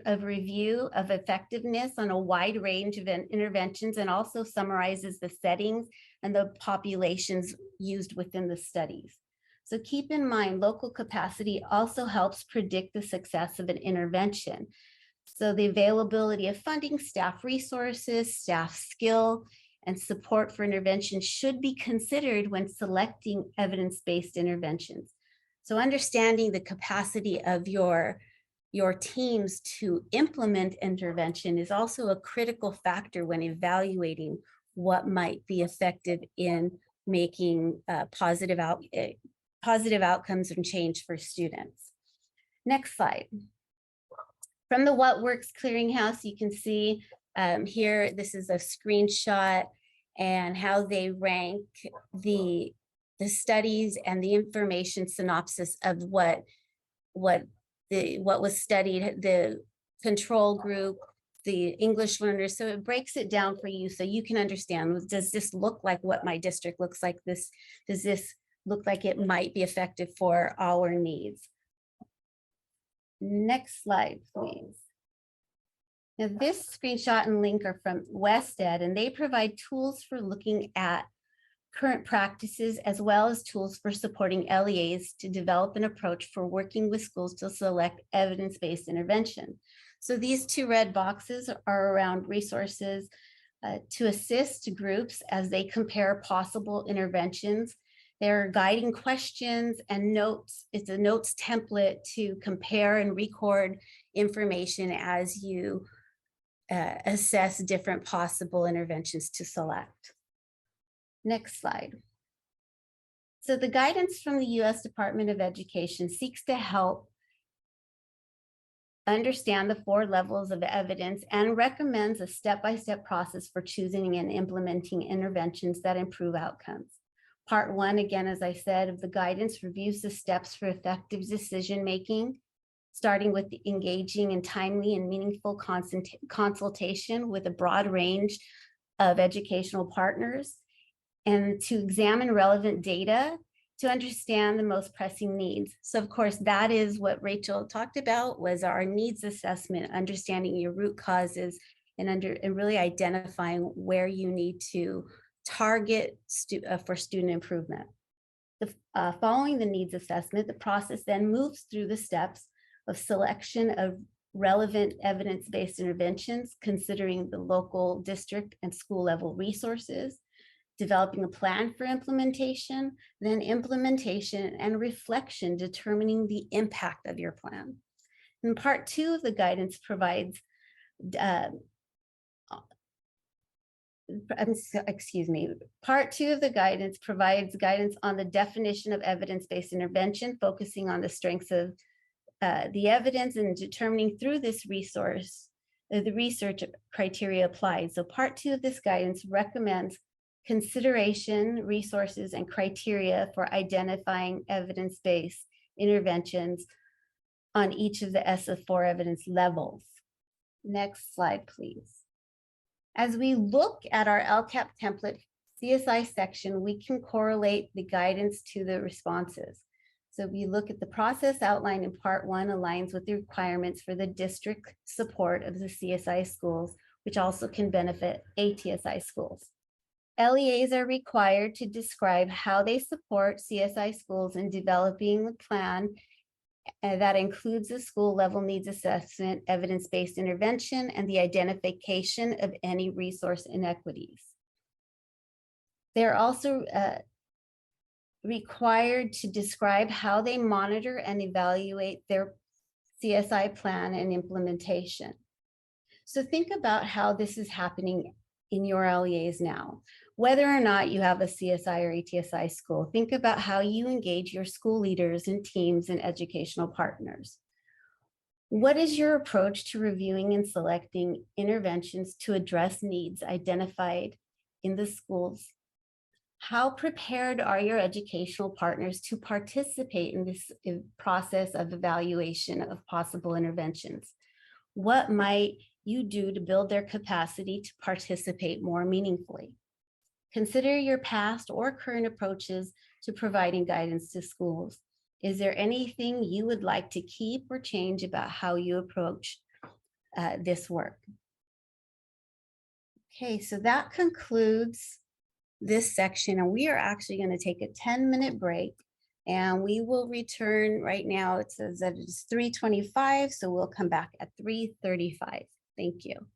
of review of effectiveness on a wide range of interventions, and also summarizes the settings and the populations used within the studies. So keep in mind, local capacity also helps predict the success of an intervention. So the availability of funding, staff resources, staff skill, and support for intervention should be considered when selecting evidence-based interventions. So understanding the capacity of your teams to implement intervention is also a critical factor when evaluating what might be effective in making positive outcomes and change for students. Next slide. From the What Works Clearinghouse, you can see here, this is a screenshot and how they rank the studies and the information synopsis of what was studied, the control group, the English learners. So it breaks it down for you so you can understand, does this look like what my district looks like? Does this look like it might be effective for our needs? Next slide, please. Now this screenshot and link are from WestEd, and they provide tools for looking at current practices as well as tools for supporting LEAs to develop an approach for working with schools to select evidence-based intervention. So these two red boxes are around resources to assist groups as they compare possible interventions. There are guiding questions and notes. It's a notes template to compare and record information as you assess different possible interventions to select. Next slide. So the guidance from the U.S. Department of Education seeks to help understand the 4 levels of evidence and recommends a step-by-step process for choosing and implementing interventions that improve outcomes. Part 1, again, as I said, of the guidance reviews the steps for effective decision-making, starting with the engaging in timely and meaningful consultation with a broad range of educational partners, and to examine relevant data to understand the most pressing needs. So of course, that is what Rachel talked about, was our needs assessment, understanding your root causes and really identifying where you need to target for student improvement. Following the needs assessment, the process then moves through the steps of selection of relevant evidence-based interventions, considering the local district and school level resources, developing a plan for implementation, then implementation and reflection, determining the impact of your plan. And part 2 of the guidance provides excuse me, part 2 of the guidance provides guidance on the definition of evidence-based intervention, focusing on the strengths of the evidence and determining through this resource, the research criteria applied. So part 2 of this guidance recommends consideration, resources, and criteria for identifying evidence-based interventions on each of the SF4 evidence levels. Next slide, please. As we look at our LCAP template CSI section, we can correlate the guidance to the responses. So we look at the process outlined in part 1 aligns with the requirements for the district support of the CSI schools, which also can benefit ATSI schools. LEAs are required to describe how they support CSI schools in developing the plan that includes the school level needs assessment, evidence-based intervention, and the identification of any resource inequities. They're also required to describe how they monitor and evaluate their CSI plan and implementation. So think about how this is happening in your LEAs now. Whether or not you have a CSI or ATSI school, think about how you engage your school leaders and teams and educational partners. What is your approach to reviewing and selecting interventions to address needs identified in the schools? How prepared are your educational partners to participate in this process of evaluation of possible interventions? What might you do to build their capacity to participate more meaningfully? Consider your past or current approaches to providing guidance to schools. Is there anything you would like to keep or change about how you approach this work? Okay, so that concludes this section, and we are actually going to take a 10-minute break, and we will return right now. It says that it's 3:25, so we'll come back at 3:35. Thank you.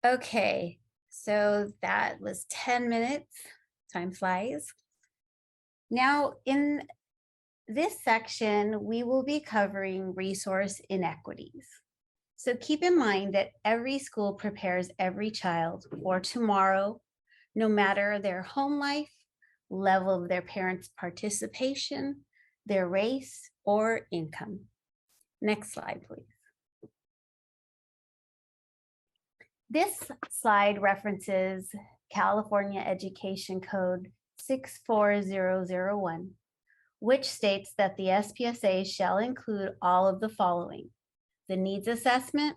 Okay, so that was 10 minutes. Time flies. Now, in this section, we will be covering resource inequities. So keep in mind that every school prepares every child for tomorrow, no matter their home life, level of their parents' participation, their race, or income. Next slide, please. This slide references California Education Code 64001, which states that the SPSA shall include all of the following: the needs assessment,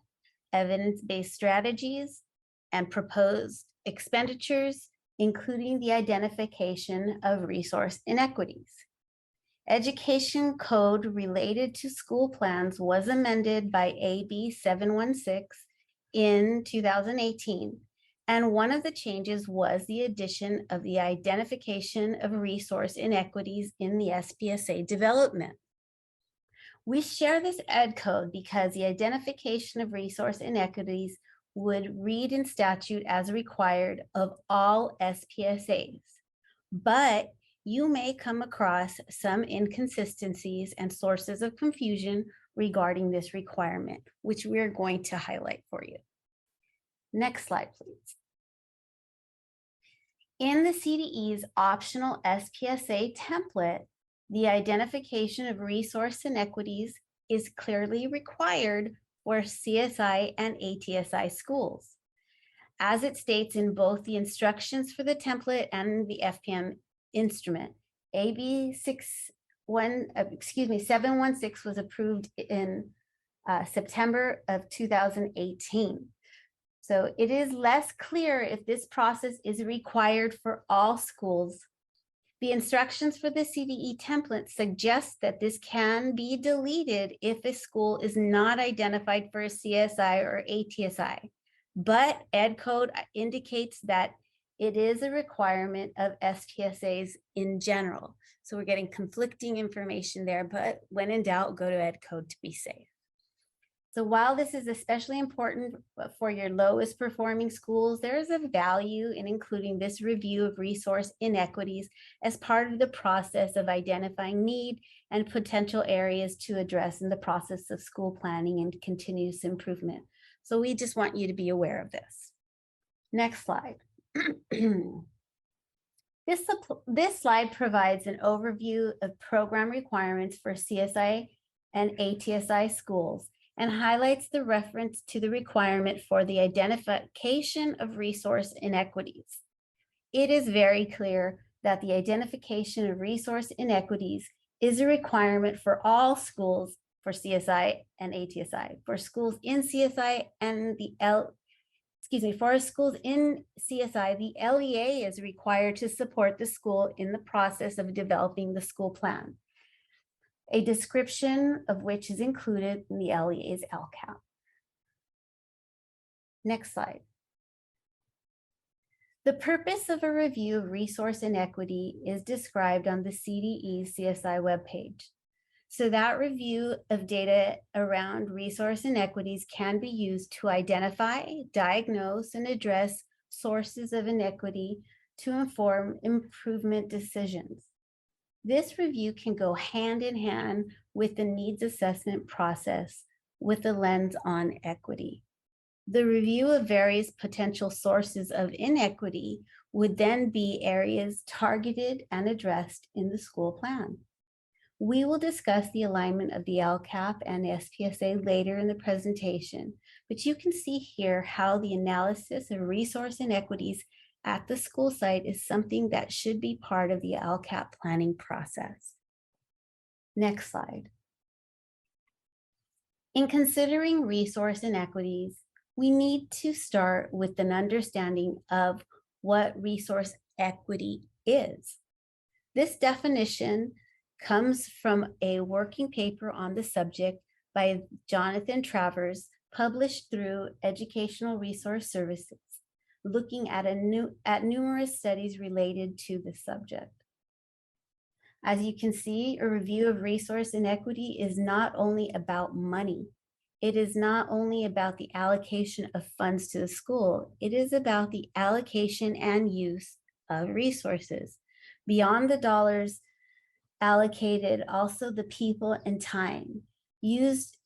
evidence-based strategies, and proposed expenditures, including the identification of resource inequities. Education code related to school plans was amended by AB 716 in 2018. And one of the changes was the addition of the identification of resource inequities in the SPSA development. We share this ed code because the identification of resource inequities would read in statute as required of all SPSAs. But you may come across some inconsistencies and sources of confusion regarding this requirement, which we're going to highlight for you. Next slide, please. In the CDE's optional SPSA template, the identification of resource inequities is clearly required for CSI and ATSI schools. As it states in both the instructions for the template and the FPM instrument, AB 716 was approved in September of 2018. So it is less clear if this process is required for all schools. The instructions for the CDE template suggest that this can be deleted if a school is not identified for a CSI or ATSI, but Ed Code indicates that it is a requirement of SPSAs in general. So we're getting conflicting information there, but when in doubt, go to Ed Code to be safe. So while this is especially important for your lowest performing schools, there is a value in including this review of resource inequities as part of the process of identifying need and potential areas to address in the process of school planning and continuous improvement. So we just want you to be aware of this. Next slide. This slide provides an overview of program requirements for CSI and ATSI schools and highlights the reference to the requirement for the identification of resource inequities. It is very clear that the identification of resource inequities is a requirement for all schools for CSI and ATSI. For schools in CSI and for schools in CSI, the LEA is required to support the school in the process of developing the school plan, a description of which is included in the LEA's LCAP. Next slide. The purpose of a review of resource inequity is described on the CDE CSI webpage. So that review of data around resource inequities can be used to identify, diagnose, and address sources of inequity to inform improvement decisions. This review can go hand in hand with the needs assessment process with a lens on equity. The review of various potential sources of inequity would then be areas targeted and addressed in the school plan. We will discuss the alignment of the LCAP and SPSA later in the presentation, but you can see here how the analysis of resource inequities at the school site is something that should be part of the LCAP planning process. Next slide. In considering resource inequities, we need to start with an understanding of what resource equity is. This definition comes from a working paper on the subject by Jonathan Travers, published through Educational Resource Services, looking at numerous studies related to the subject. As you can see, a review of resource inequity is not only about money. it is not only about the allocation of funds to the school, it is about the allocation and use of resources. Beyond the dollars allocated, also the people and time used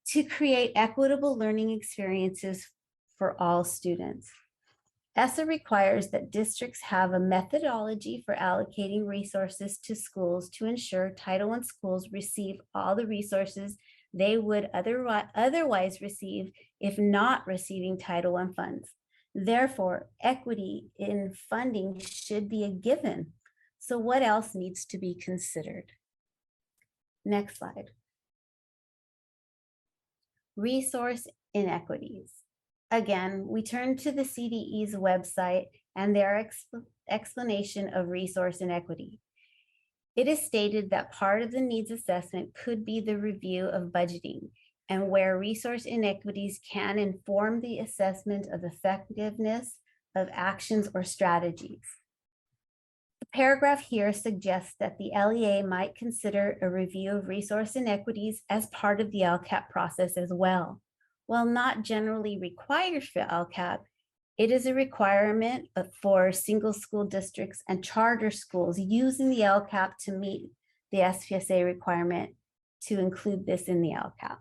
to create equitable learning experiences for all students. ESSA requires that districts have a methodology for allocating resources to schools to ensure Title I schools receive all the resources they would otherwise receive if not receiving Title I funds. Therefore, equity in funding should be a given. So what else needs to be considered? Next slide. Resource inequities. Again, we turn to the CDE's website and their explanation of resource inequity. It is stated that part of the needs assessment could be the review of budgeting and where resource inequities can inform the assessment of effectiveness of actions or strategies. The paragraph here suggests that the LEA might consider a review of resource inequities as part of the LCAP process as well. While not generally required for LCAP, it is a requirement for single school districts and charter schools using the LCAP to meet the SPSA requirement to include this in the LCAP.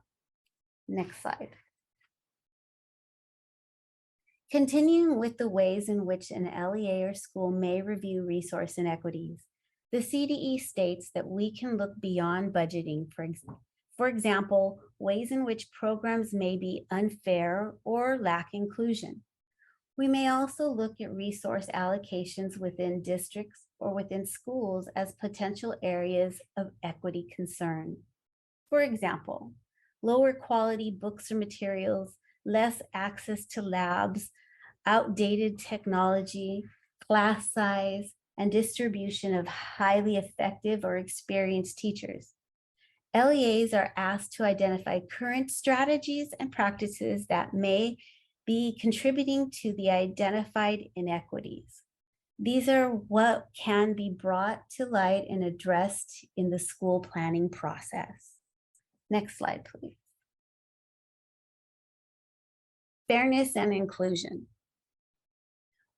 Next slide. Continuing with the ways in which an LEA or school may review resource inequities, the CDE states that we can look beyond budgeting, for example, ways in which programs may be unfair or lack inclusion. We may also look at resource allocations within districts or within schools as potential areas of equity concern. For example, lower quality books or materials, less access to labs, outdated technology, class size, and distribution of highly effective or experienced teachers. LEAs are asked to identify current strategies and practices that may be contributing to the identified inequities. These are what can be brought to light and addressed in the school planning process. Next slide, please. Fairness and inclusion.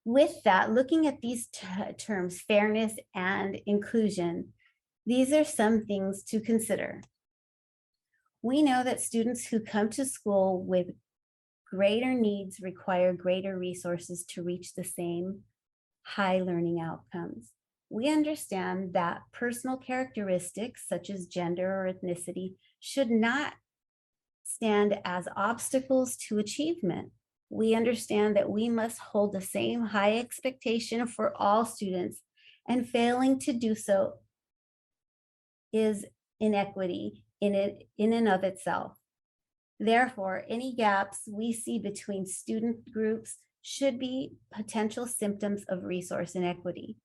With that, looking at these terms, fairness and inclusion, these are some things to consider. We know that students who come to school with greater needs require greater resources to reach the same high learning outcomes. We understand that personal characteristics such as gender or ethnicity should not stand as obstacles to achievement. We understand that we must hold the same high expectation for all students, and failing to do so is inequity in and of itself. Therefore, any gaps we see between student groups should be potential symptoms of resource inequity.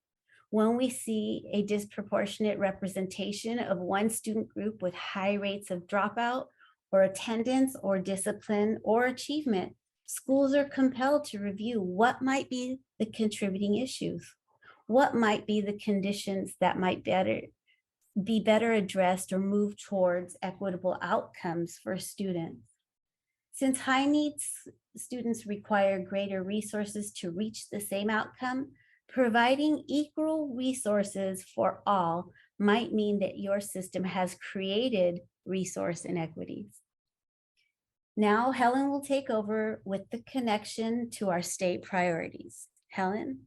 When we see a disproportionate representation of one student group with high rates of dropout or attendance or discipline or achievement, schools are compelled to review what might be the contributing issues, what might be the conditions that might be better addressed or move towards equitable outcomes for students. Since high needs students require greater resources to reach the same outcome, providing equal resources for all might mean that your system has created resource inequities. Now, Helen will take over with the connection to our state priorities. Helen?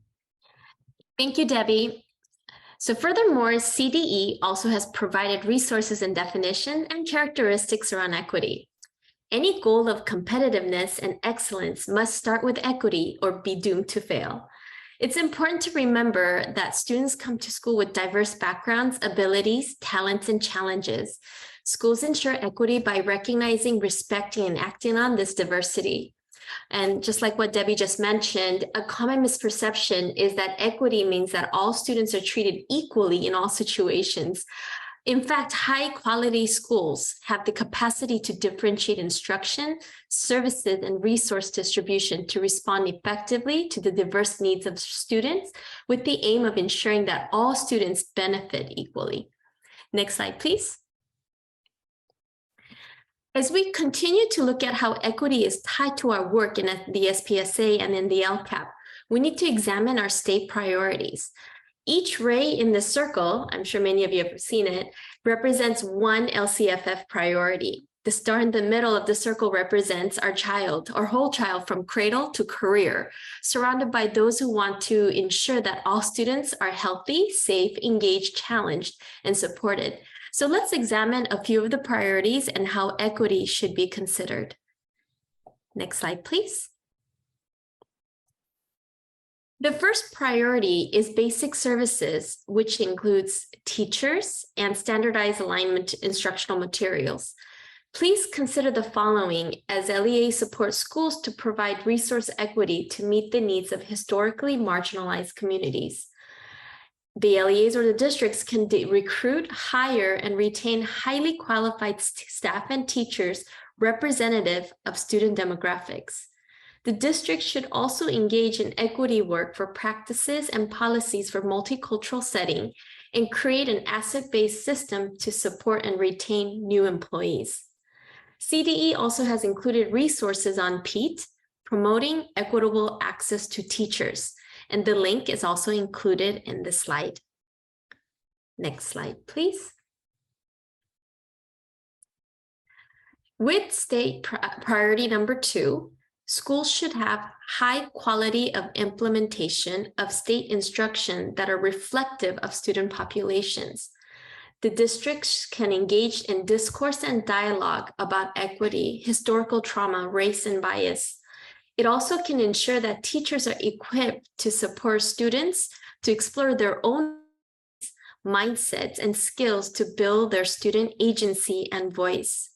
Thank you, Debbie. So furthermore, CDE also has provided resources and definition and characteristics around equity. Any goal of competitiveness and excellence must start with equity or be doomed to fail. It's important to remember that students come to school with diverse backgrounds, abilities, talents, and challenges. Schools ensure equity by recognizing, respecting, and acting on this diversity. And just like what Debbie just mentioned, a common misperception is that equity means that all students are treated equally in all situations. In fact, high quality schools have the capacity to differentiate instruction, services, and resource distribution to respond effectively to the diverse needs of students with the aim of ensuring that all students benefit equally. Next slide, please. As we continue to look at how equity is tied to our work in the SPSA and in the LCAP, we need to examine our state priorities. Each ray in the circle, I'm sure many of you have seen it, represents one LCFF priority. The star in the middle of the circle represents our child, our whole child from cradle to career, surrounded by those who want to ensure that all students are healthy, safe, engaged, challenged, and supported. So let's examine a few of the priorities and how equity should be considered. Next slide, please. The first priority is basic services, which includes teachers and standardized alignment instructional materials. Please consider the following as LEA supports schools to provide resource equity to meet the needs of historically marginalized communities. The LEAs or the districts can recruit, hire, and retain highly qualified staff and teachers representative of student demographics. The district should also engage in equity work for practices and policies for multicultural setting and create an asset-based system to support and retain new employees. CDE also has included resources on PEAT, promoting equitable access to teachers, and the link is also included in the slide. Next slide, please. With state priority number 2, schools should have high quality of implementation of state instruction that are reflective of student populations. The districts can engage in discourse and dialogue about equity, historical trauma, race, and bias. It also can ensure that teachers are equipped to support students to explore their own mindsets and skills to build their student agency and voice.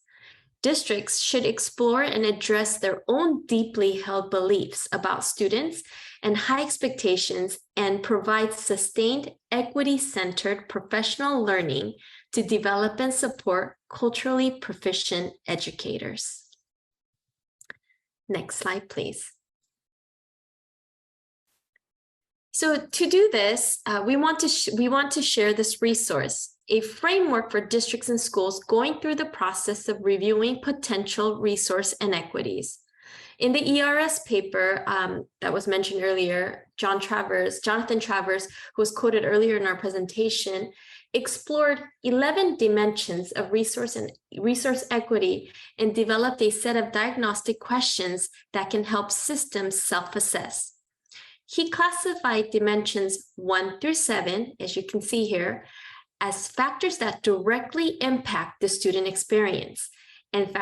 Districts should explore and address their own deeply held beliefs about students and high expectations and provide sustained equity-centered professional learning to develop and support culturally proficient educators. Next slide, please. So to do this, we want to share this resource, a framework for districts and schools going through the process of reviewing potential resource inequities. In the ERS paper that was mentioned earlier, Jonathan Travers, who was quoted earlier in our presentation, explored 11 dimensions of resource equity and developed a set of diagnostic questions that can help systems self-assess. He classified dimensions 1 through 7, as you can see here, as factors that directly impact the student experience, and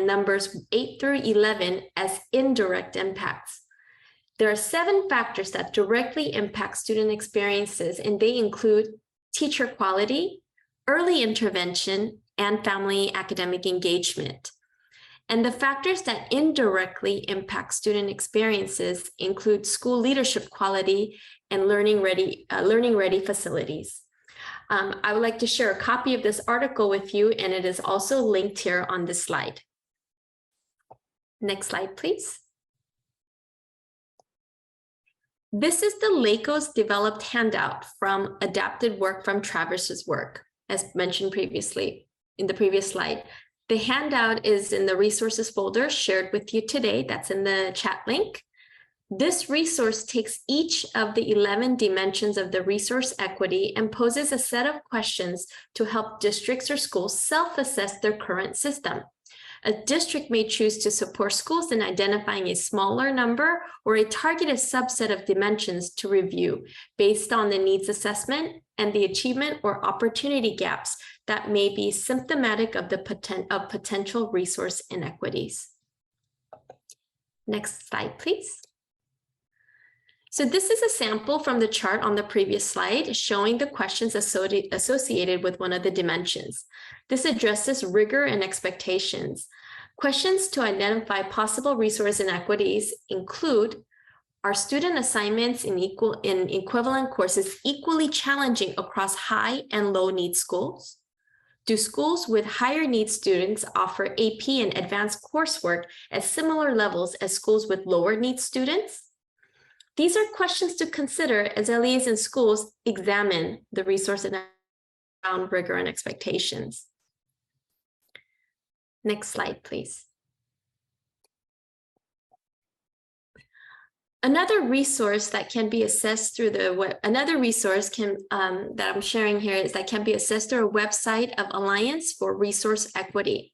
numbers 8 through 11 as indirect impacts. There are 7 factors that directly impact student experiences, and they include teacher quality, early intervention, and family academic engagement. And the factors that indirectly impact student experiences include school leadership quality and learning ready facilities. I would like to share a copy of this article with you, and it is also linked here on this slide. Next slide, please. This is the LACO's developed handout from adapted work from Travers's work, as mentioned previously in the previous slide. The handout is in the resources folder shared with you today. That's in the chat link. This resource takes each of the 11 dimensions of the resource equity and poses a set of questions to help districts or schools self-assess their current system. A district may choose to support schools in identifying a smaller number or a targeted subset of dimensions to review based on the needs assessment and the achievement or opportunity gaps that may be symptomatic of potential resource inequities. Next slide, please. So this is a sample from the chart on the previous slide showing the questions associated with one of the dimensions. This addresses rigor and expectations. Questions to identify possible resource inequities include, are student assignments in equivalent courses equally challenging across high and low need schools? Do schools with higher need students offer AP and advanced coursework at similar levels as schools with lower need students? These are questions to consider as LEAs and schools examine the resource around rigor and expectations. Next slide, please. Another resource that can be assessed through the web, another resource that I'm sharing here is that can be assessed through a website of Alliance for Resource Equity.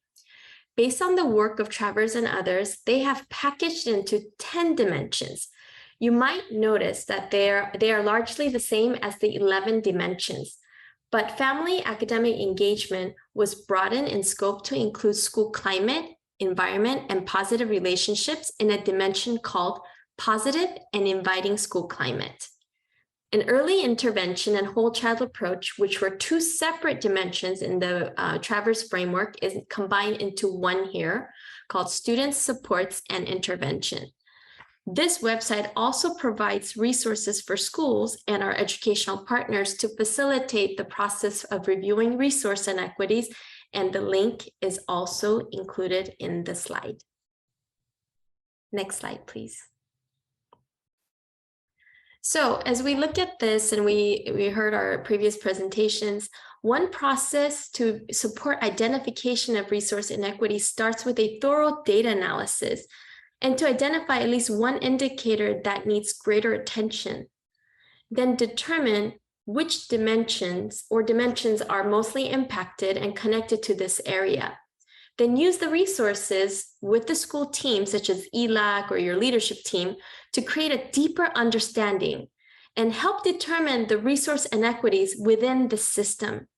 Based on the work of Travers and others, they have packaged into 10 dimensions. You might notice that they are largely the same as the 11 dimensions, but family academic engagement was broadened in scope to include school climate, environment, and positive relationships in a dimension called Positive and Inviting School Climate. An early intervention and whole child approach, which were two separate dimensions in the Travers framework, is combined into one here called Students, Supports, and Intervention. This website also provides resources for schools and our educational partners to facilitate the process of reviewing resource inequities, and the link is also included in the slide. Next slide, please. So as we look at this and we heard our previous presentations, one process to support identification of resource inequity starts with a thorough data analysis and to identify at least one indicator that needs greater attention. Then determine which dimensions are mostly impacted and connected to this area. Then use the resources with the school team, such as ELAC or your leadership team, to create a deeper understanding and help determine the resource inequities within the system.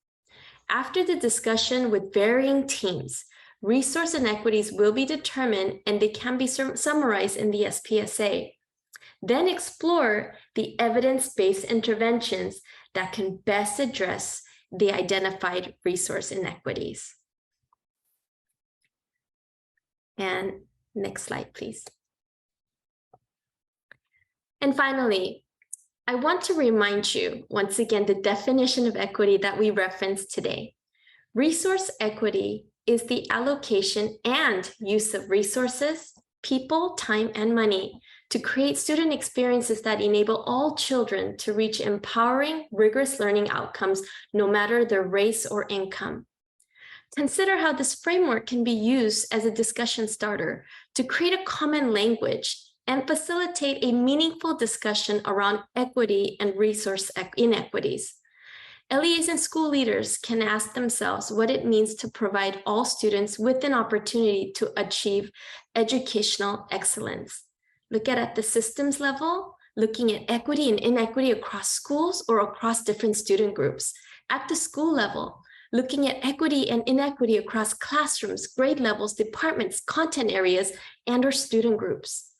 After the discussion with varying teams, resource inequities will be determined and they can be summarized in the SPSA. Then explore the evidence-based interventions that can best address the identified resource inequities. And next slide, please. And finally, I want to remind you once again the definition of equity that we referenced today. Resource equity is the allocation and use of resources, people, time, and money to create student experiences that enable all children to reach empowering, rigorous learning outcomes, no matter their race or income. Consider how this framework can be used as a discussion starter to create a common language and facilitate a meaningful discussion around equity and resource inequities. LEAs and school leaders can ask themselves what it means to provide all students with an opportunity to achieve educational excellence. Look at the systems level, looking at equity and inequity across schools or across different student groups. At the school level, looking at equity and inequity across classrooms, grade levels, departments, content areas, and our student groups.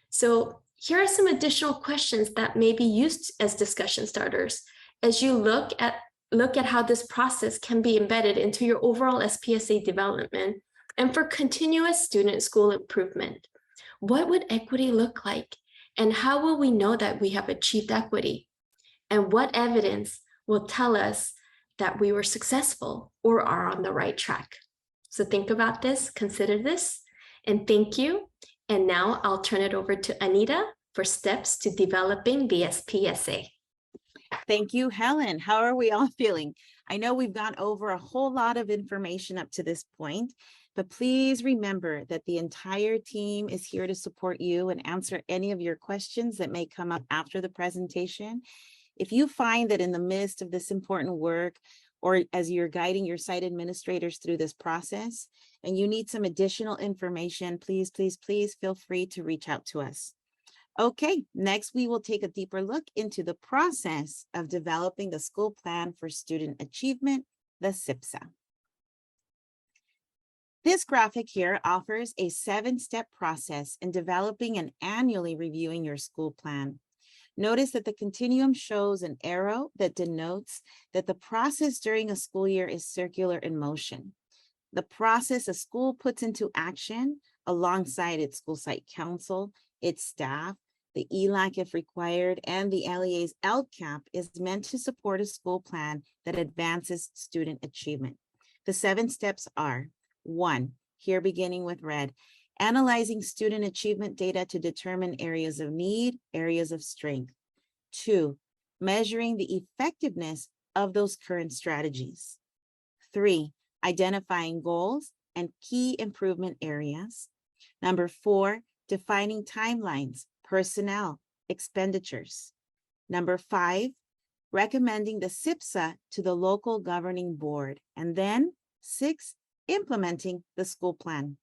So here are some additional questions that may be used as discussion starters as you look at how this process can be embedded into your overall SPSA development and for continuous student school improvement. What would equity look like? And how will we know that we have achieved equity? And what evidence will tell us that we were successful or are on the right track? So think about this, consider this, and thank you. And now I'll turn it over to Anita for steps to developing the SPSA. Thank you, Helen. How are we all feeling? I know we've gone over a whole lot of information up to this point, but please remember that the entire team is here to support you and answer any of your questions that may come up after the presentation. If you find that in the midst of this important work, or as you're guiding your site administrators through this process, and you need some additional information, please, please, please feel free to reach out to us. Okay, next we will take a deeper look into the process of developing the school plan for student achievement, the SIPSA. This graphic here offers a 7-step process in developing and annually reviewing your school plan. Notice that the continuum shows an arrow that denotes that the process during a school year is circular in motion. The process a school puts into action alongside its school site council, its staff, the ELAC if required, and the LEA's LCAP is meant to support a school plan that advances student achievement. The 7 steps are: 1, here beginning with red, analyzing student achievement data to determine areas of need, areas of strength. 2, measuring the effectiveness of those current strategies. 3, identifying goals and key improvement areas. Number 4, defining timelines, personnel, expenditures. Number 5, recommending the SIPSA to the local governing board. And then 6, implementing the school plan.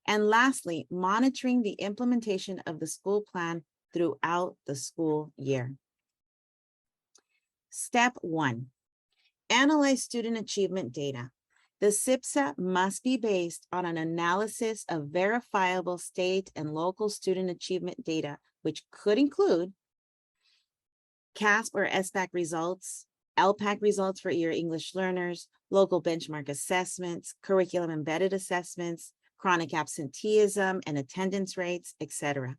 And lastly, monitoring the implementation of the school plan throughout the school year. Step 1, analyze student achievement data. The SIPSA must be based on an analysis of verifiable state and local student achievement data, which could include CASP or SBAC results, LPAC results for your English learners, local benchmark assessments, curriculum embedded assessments, chronic absenteeism and attendance rates, etc.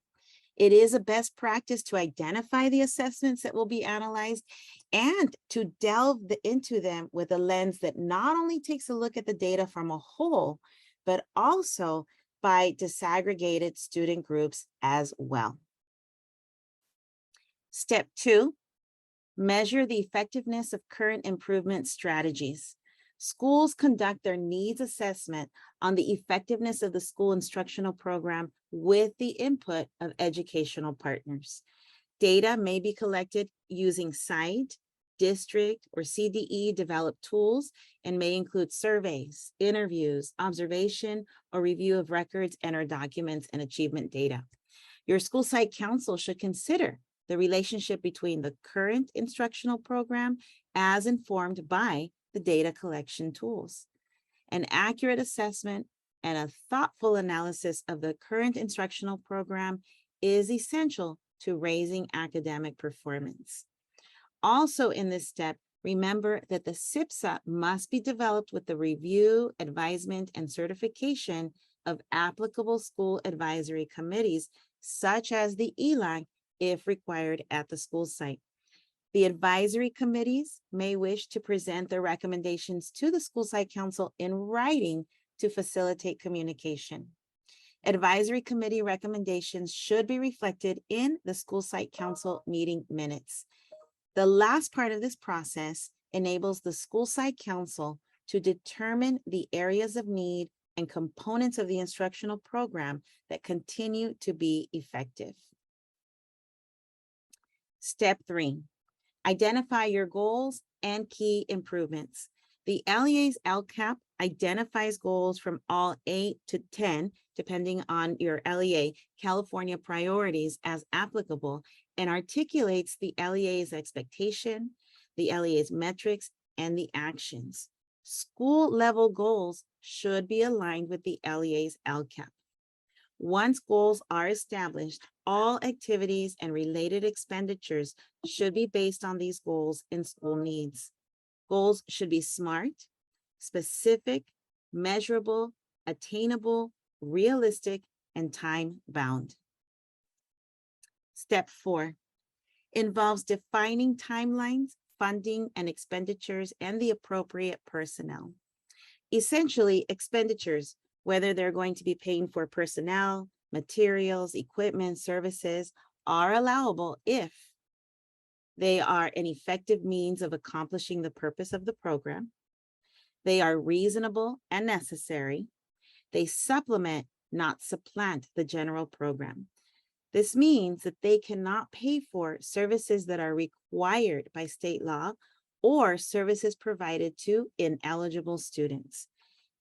It is a best practice to identify the assessments that will be analyzed and to delve into them with a lens that not only takes a look at the data from a whole, but also by disaggregated student groups as well. Step 2, measure the effectiveness of current improvement strategies. Schools conduct their needs assessment on the effectiveness of the school instructional program with the input of educational partners. Data may be collected using site, district, or CDE developed tools and may include surveys, interviews, observation, or review of records and/or documents and achievement data. Your school site council should consider the relationship between the current instructional program as informed by the data collection tools. An accurate assessment and a thoughtful analysis of the current instructional program is essential to raising academic performance. Also in this step, remember that the SIPSA must be developed with the review, advisement, and certification of applicable school advisory committees, such as the ELAC, if required at the school site. The advisory committees may wish to present their recommendations to the school site council in writing to facilitate communication. Advisory committee recommendations should be reflected in the school site council meeting minutes. The last part of this process enables the school site council to determine the areas of need and components of the instructional program that continue to be effective. Step 3, identify your goals and key improvements. The LEA's LCAP identifies goals from all 8 to 10, depending on your LEA, California priorities as applicable, and articulates the LEA's expectation, the LEA's metrics, and the actions. School level goals should be aligned with the LEA's LCAP. Once goals are established, all activities and related expenditures should be based on these goals and school needs. Goals should be SMART, specific, measurable, attainable, realistic, and time-bound. Step 4 involves defining timelines, funding, and expenditures, and the appropriate personnel. Essentially, expenditures, whether they're going to be paying for personnel, materials, equipment, services, are allowable if they are an effective means of accomplishing the purpose of the program. They are reasonable and necessary. They supplement, not supplant, the general program. This means that they cannot pay for services that are required by state law or services provided to ineligible students.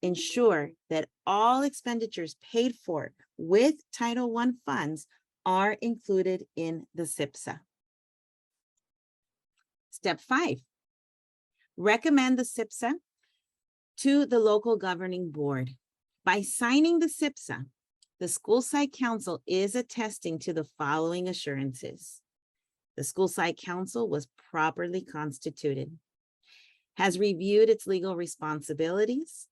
Ensure that all expenditures paid for with Title I funds are included in the SIPSA. Step 5, recommend the SIPSA to the local governing board. By signing the SIPSA, the school site council is attesting to the following assurances. The school site council was properly constituted, has reviewed its legal responsibilities,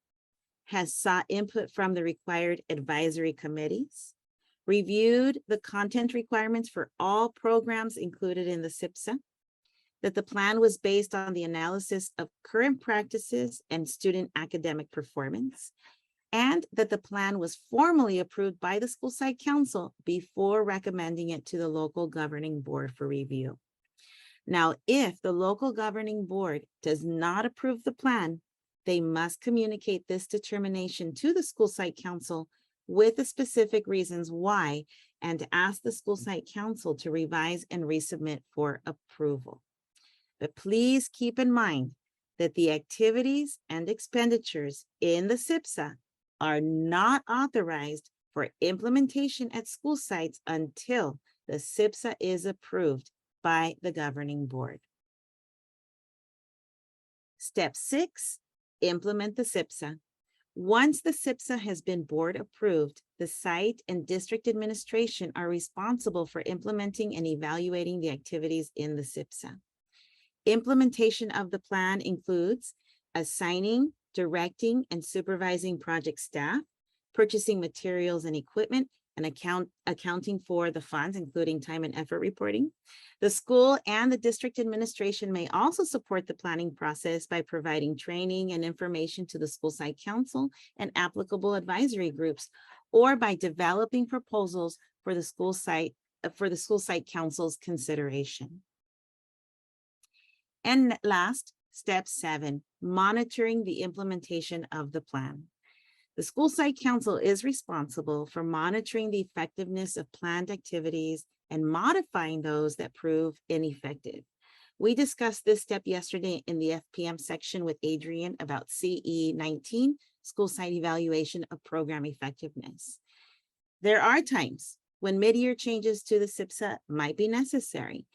has sought input from the required advisory committees, reviewed the content requirements for all programs included in the SIPSA, that the plan was based on the analysis of current practices and student academic performance, and that the plan was formally approved by the school site council before recommending it to the local governing board for review. Now, if the local governing board does not approve the plan, They must communicate this determination to the school site council with the specific reasons why, and ask the school site council to revise and resubmit for approval. But please keep in mind that the activities and expenditures in the SIPSA are not authorized for implementation at school sites until the SIPSA is approved by the governing board. Step 6, implement the SIPSA. Once the SIPSA has been board approved, the site and district administration are responsible for implementing and evaluating the activities in the SIPSA. Implementation of the plan includes assigning, directing, and supervising project staff, purchasing materials and equipment, and accounting for the funds, including time and effort reporting. The school and the district administration may also support the planning process by providing training and information to the school site council and applicable advisory groups, or by developing proposals for the school site council's consideration. And last, step 7, monitoring the implementation of the plan. The school site council is responsible for monitoring the effectiveness of planned activities and modifying those that prove ineffective. We discussed this step yesterday in the FPM section with Adrian about CE 19, school site evaluation of program effectiveness. There are times when mid-year changes to the SIPSA might be necessary.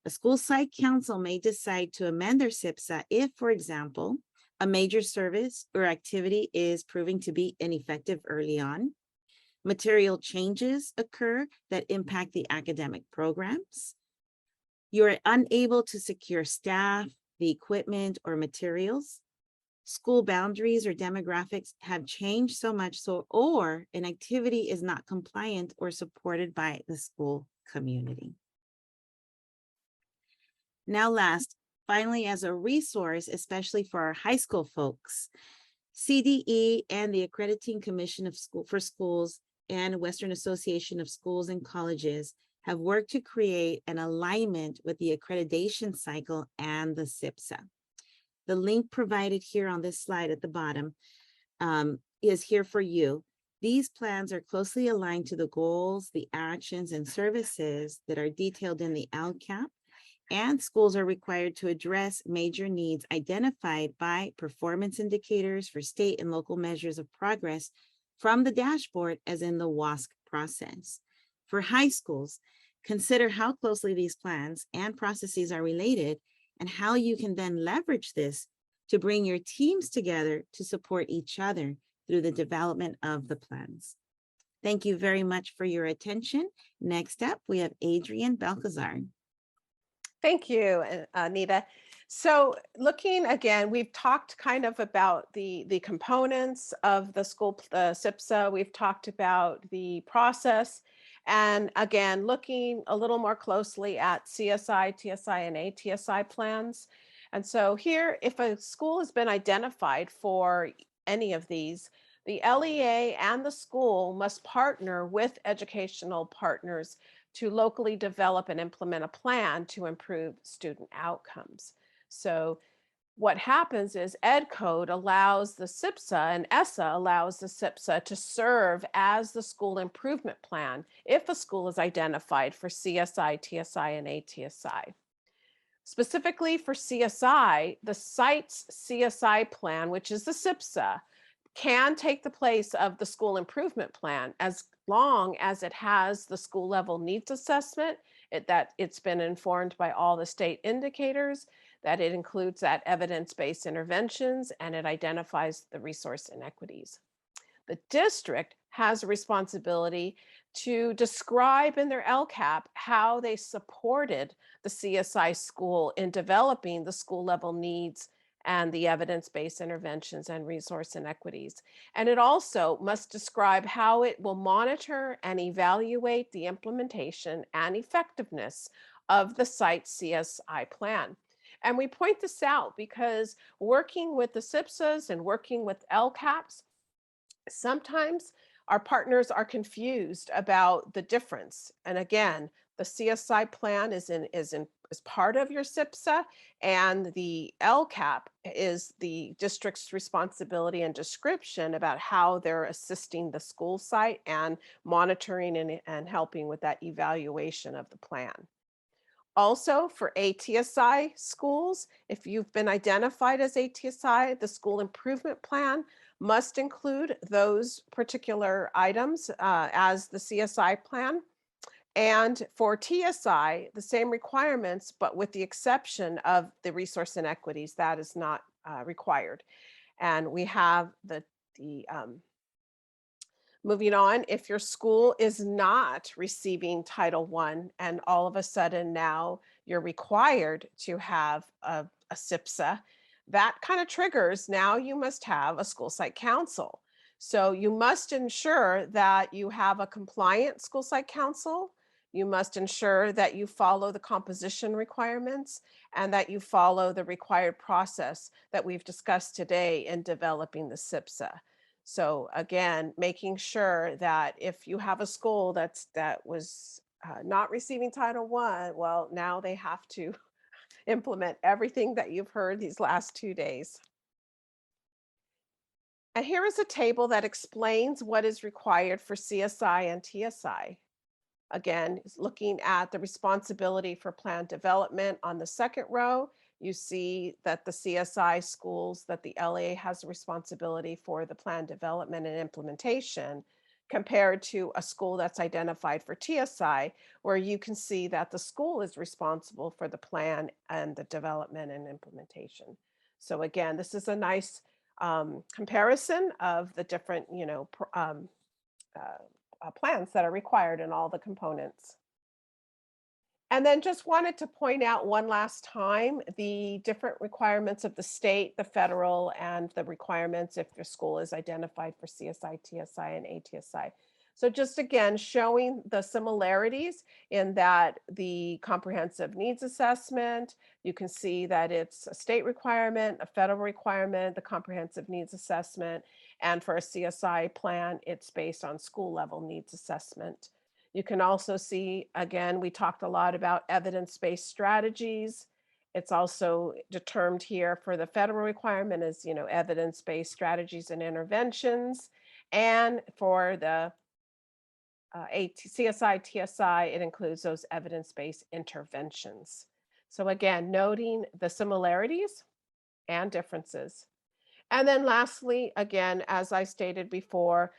A school site council may decide to amend their SIPSA if, for example, a major service or activity is proving to be ineffective early on. Material changes occur that impact the academic programs. You're unable to secure staff, the equipment, or materials. School boundaries or demographics have changed so much or an activity is not compliant or supported by the school community. Now last, finally, as a resource, especially for our high school folks, CDE and the Accrediting Commission for Schools and Western Association of Schools and Colleges have worked to create an alignment with the accreditation cycle and the SIPSA. The link provided here on this slide at the bottom is here for you. These plans are closely aligned to the goals, the actions, and services that are detailed in the LCAP, and schools are required to address major needs identified by performance indicators for state and local measures of progress from the dashboard, as in the WASC process. For high schools, consider how closely these plans and processes are related and how you can then leverage this to bring your teams together to support each other through the development of the plans. Thank you very much for your attention. Next up, we have Adrian Balcazar. Thank you, Anita. So looking again, we've talked kind of about the components of the school SIPSA. We've talked about the process. And again, looking a little more closely at CSI, TSI, and ATSI plans. And so here, if a school has been identified for any of these, the LEA and the school must partner with educational partners to locally develop and implement a plan to improve student outcomes. So what happens is Ed Code allows the SIPSA and ESSA allows the SIPSA to serve as the school improvement plan if a school is identified for CSI, TSI, and ATSI. Specifically for CSI, the site's CSI plan, which is the SIPSA, can take the place of the school improvement plan as long as it has the school level needs assessment, that it's been informed by all the state indicators, that it includes that evidence-based interventions, and it identifies the resource inequities. The district has a responsibility to describe in their LCAP how they supported the CSI school in developing the school level needs and the evidence-based interventions and resource inequities. And it also must describe how it will monitor and evaluate the implementation and effectiveness of the site's CSI plan. And we point this out because working with the SIPSAs and working with LCAPs, sometimes our partners are confused about the difference. And again, the CSI plan is is part of your SIPSA, and the LCAP is the district's responsibility and description about how they're assisting the school site and monitoring and helping with that evaluation of the plan. Also, for ATSI schools, if you've been identified as ATSI, the school improvement plan must include those particular items as the CSI plan. And for TSI, the same requirements, but with the exception of the resource inequities, that is not required. And we have the moving on, if your school is not receiving Title I and all of a sudden now you're required to have a SIPSA, that kind of triggers now you must have a school site council. So you must ensure that you have a compliant school site council. You must ensure that you follow the composition requirements and that you follow the required process that we've discussed today in developing the SIPSA. So again, making sure that if you have a school that was not receiving Title I, well, now they have to implement everything that you've heard these last 2 days. And here is a table that explains what is required for CSI and TSI. Again, looking at the responsibility for plan development on the second row, you see that the CSI schools, that the LA has a responsibility for the plan development and implementation, compared to a school that's identified for TSI, where you can see that the school is responsible for the plan and the development and implementation. So again, this is a nice comparison of the different, plans that are required in all the components. And then just wanted to point out one last time the different requirements of the state, the federal, and the requirements if your school is identified for CSI, TSI, and ATSI. So just again, showing the similarities in that the comprehensive needs assessment, you can see that it's a state requirement, a federal requirement, the comprehensive needs assessment, and for a CSI plan, it's based on school level needs assessment. You can also see, again, we talked a lot about evidence-based strategies. It's also determined here for the federal requirement is, evidence-based strategies and interventions. And for the CSI, TSI, it includes those evidence-based interventions. So again, noting the similarities and differences. And then lastly, again, as I stated before,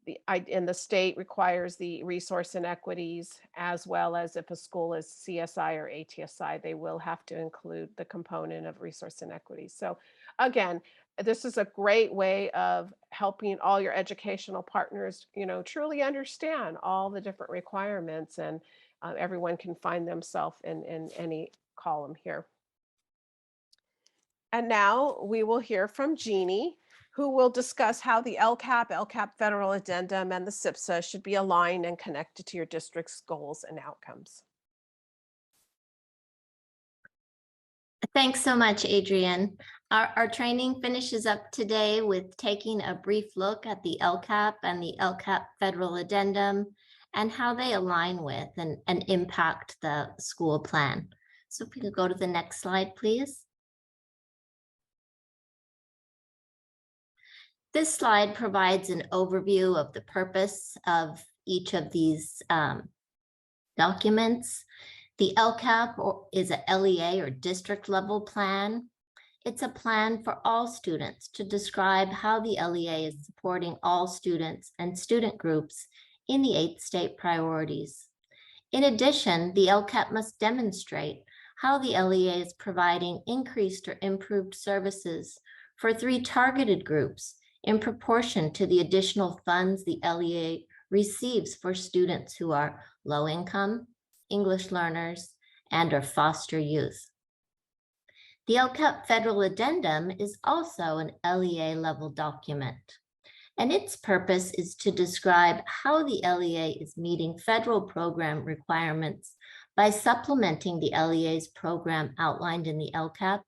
the state requires the resource inequities, as well as if a school is CSI or ATSI, they will have to include the component of resource inequities. So again, this is a great way of helping all your educational partners, truly understand all the different requirements, and everyone can find themselves in any column here. And now we will hear from Jeannie, who will discuss how the LCAP Federal Addendum, and the SIPSA should be aligned and connected to your district's goals and outcomes. Thanks so much, Adrienne. Our training finishes up today with taking a brief look at the LCAP and the LCAP Federal Addendum and how they align with and impact the school plan. So if we could go to the next slide, please. This slide provides an overview of the purpose of each of these documents. The LCAP is a LEA or district level plan. It's a plan for all students to describe how the LEA is supporting all students and student groups in the 8 state priorities. In addition, the LCAP must demonstrate how the LEA is providing increased or improved services for 3 targeted groups in proportion to the additional funds the LEA receives for students who are low income, English learners, and or foster youth. The LCAP Federal Addendum is also an LEA level document, and its purpose is to describe how the LEA is meeting federal program requirements by supplementing the LEA's program outlined in the LCAP,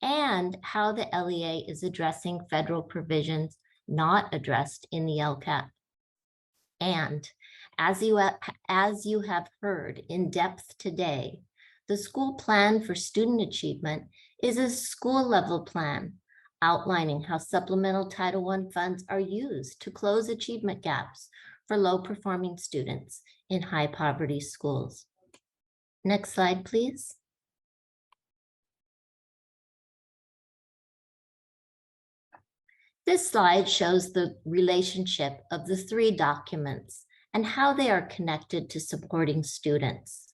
and how the LEA is addressing federal provisions not addressed in the LCAP. And as you have heard in depth today, the school plan for student achievement is a school level plan outlining how supplemental Title I funds are used to close achievement gaps for low performing students in high poverty schools. Next slide, please. This slide shows the relationship of the three documents and how they are connected to supporting students.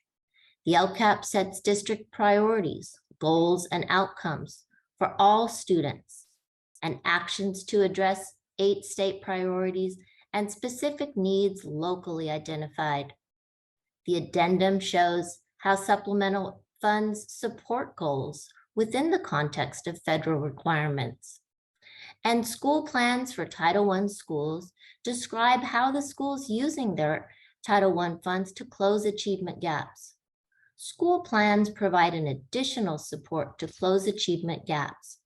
The LCAP sets district priorities, goals, and outcomes for all students and actions to address 8 state priorities and specific needs locally identified. The addendum shows how supplemental funds support goals within the context of federal requirements. And school plans for Title I schools describe how the schools using their Title I funds to close achievement gaps. School plans provide an additional support to close achievement gaps.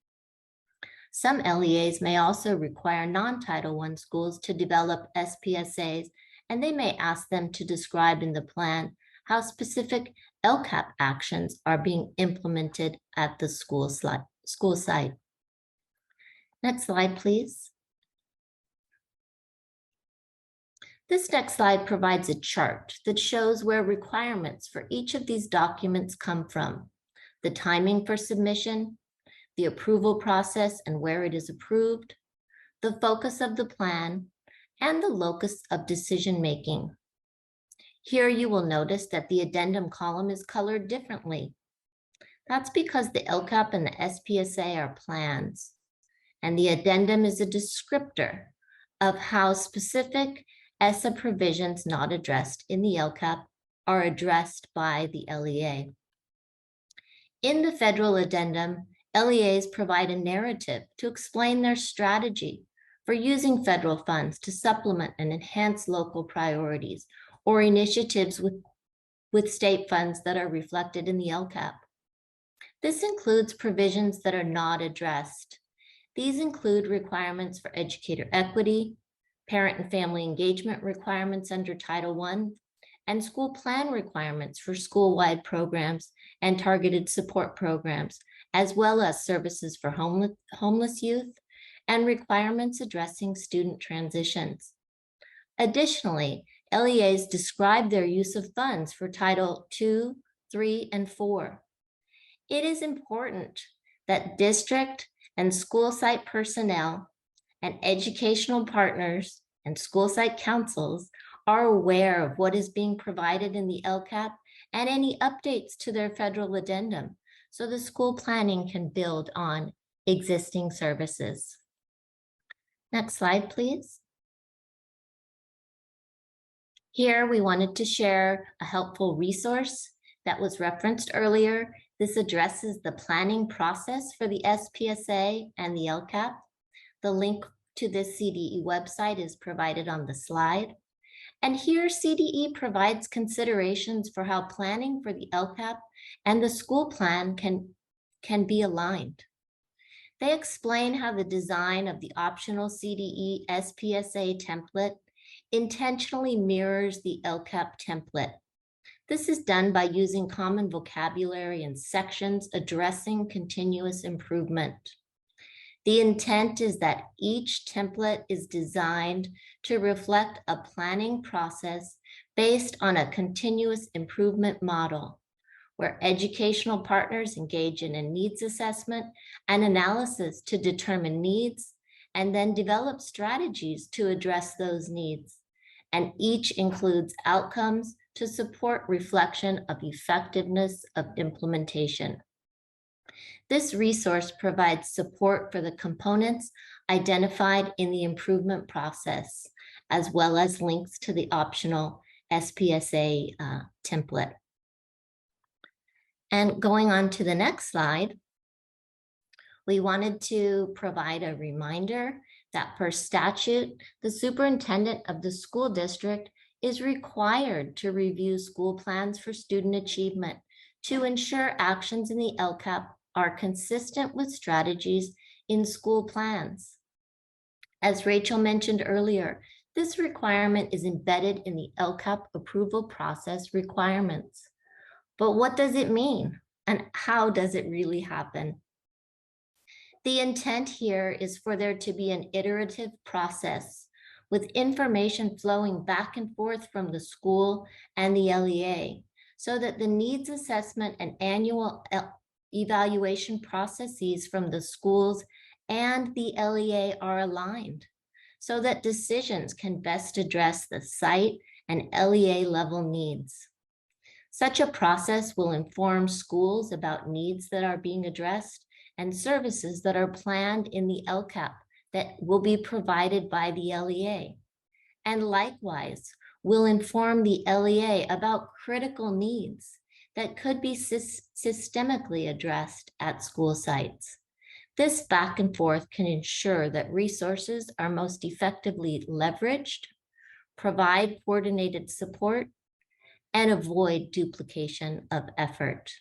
Some LEAs may also require non-Title I schools to develop SPSAs, and they may ask them to describe in the plan how specific LCAP actions are being implemented at the school site. Next slide, please. This next slide provides a chart that shows where requirements for each of these documents come from, the timing for submission, the approval process and where it is approved, the focus of the plan, and the locus of decision-making. Here you will notice that the addendum column is colored differently. That's because the LCAP and the SPSA are plans, and the addendum is a descriptor of how specific ESSA provisions not addressed in the LCAP are addressed by the LEA. In the federal addendum, LEAs provide a narrative to explain their strategy for using federal funds to supplement and enhance local priorities or initiatives with state funds that are reflected in the LCAP. This includes provisions that are not addressed. These include requirements for educator equity, parent and family engagement requirements under Title I, and school plan requirements for school-wide programs and targeted support programs, as well as services for homeless youth and requirements addressing student transitions. Additionally, LEAs describe their use of funds for Title II, III, and IV. It is important that district and school site personnel and educational partners and school site councils are aware of what is being provided in the LCAP and any updates to their federal addendum, so the school planning can build on existing services. Next slide, please. Here we wanted to share a helpful resource that was referenced earlier. This addresses the planning process for the SPSA and the LCAP. The link to this CDE website is provided on the slide. And here CDE provides considerations for how planning for the LCAP and the school plan can be aligned. They explain how the design of the optional CDE SPSA template intentionally mirrors the LCAP template. This is done by using common vocabulary and sections addressing continuous improvement. The intent is that each template is designed to reflect a planning process based on a continuous improvement model, where educational partners engage in a needs assessment and analysis to determine needs, and then develop strategies to address those needs. And each includes outcomes to support reflection of effectiveness of implementation. This resource provides support for the components identified in the improvement process, as well as links to the optional SPSA template. And going on to the next slide, we wanted to provide a reminder that per statute, the superintendent of the school district is required to review school plans for student achievement to ensure actions in the LCAP are consistent with strategies in school plans. As Rachel mentioned earlier, this requirement is embedded in the LCAP approval process requirements. But what does it mean? And how does it really happen? The intent here is for there to be an iterative process with information flowing back and forth from the school and the LEA, so that the needs assessment and annual evaluation processes from the schools and the LEA are aligned, so that decisions can best address the site and LEA level needs. Such a process will inform schools about needs that are being addressed and services that are planned in the LCAP that will be provided by the LEA. And likewise, will inform the LEA about critical needs that could be systemically addressed at school sites. This back and forth can ensure that resources are most effectively leveraged, provide coordinated support, and avoid duplication of effort.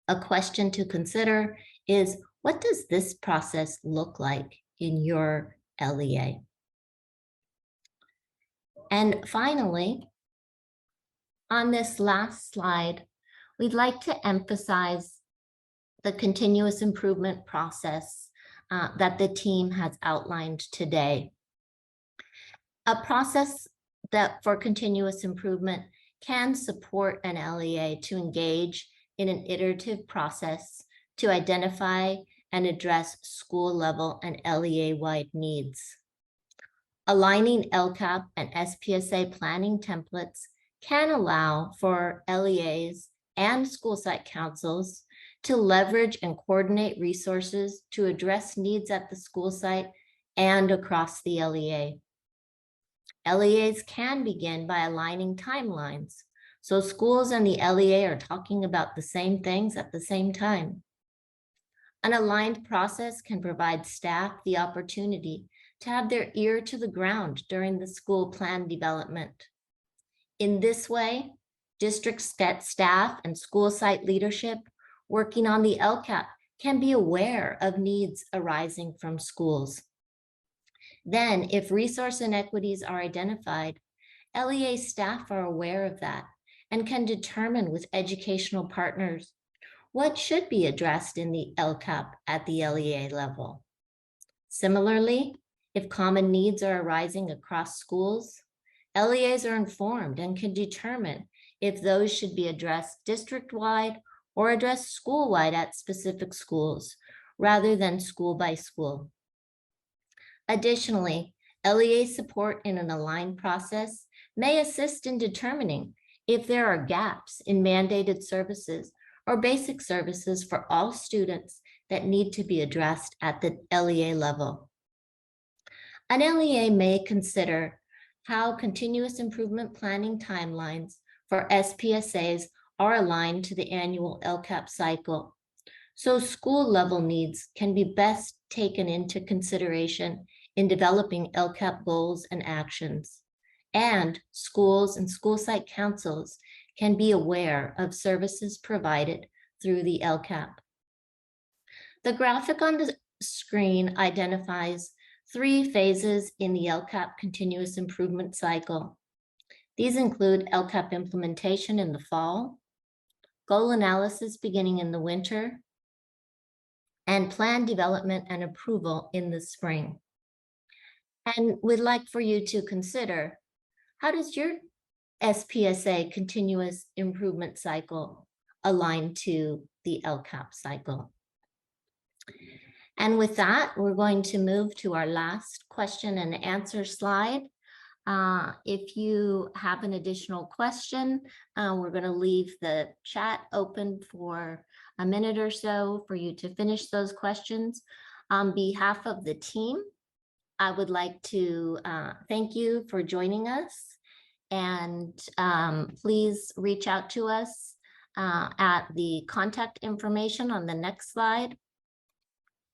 A question to consider is, what does this process look like in your LEA? And finally, on this last slide, we'd like to emphasize the continuous improvement process that the team has outlined today. A process that for continuous improvement can support an LEA to engage in an iterative process to identify and address school level and LEA-wide needs. Aligning LCAP and SPSA planning templates can allow for LEAs and school site councils to leverage and coordinate resources to address needs at the school site and across the LEA. LEAs can begin by aligning timelines, so schools and the LEA are talking about the same things at the same time. An aligned process can provide staff the opportunity to have their ear to the ground during the school plan development. In this way, district staff and school site leadership working on the LCAP can be aware of needs arising from schools. Then, if resource inequities are identified, LEA staff are aware of that and can determine with educational partners what should be addressed in the LCAP at the LEA level. Similarly, if common needs are arising across schools, LEAs are informed and can determine if those should be addressed district-wide or addressed school-wide at specific schools, rather than school by school. Additionally, LEA support in an aligned process may assist in determining if there are gaps in mandated services or basic services for all students that need to be addressed at the LEA level. An LEA may consider how continuous improvement planning timelines for SPSAs are aligned to the annual LCAP cycle, so school level needs can be best taken into consideration in developing LCAP goals and actions, and schools and school site councils can be aware of services provided through the LCAP. The graphic on the screen identifies 3 phases in the LCAP continuous improvement cycle. These include LCAP implementation in the fall, goal analysis beginning in the winter, and plan development and approval in the spring. And we'd like for you to consider, how does your SPSA continuous improvement cycle align to the LCAP cycle? And with that, we're going to move to our last question and answer slide. If you have an additional question, we're going to leave the chat open for a minute or so for you to finish those questions. On behalf of the team, I would like to thank you for joining us, and please reach out to us at the contact information on the next slide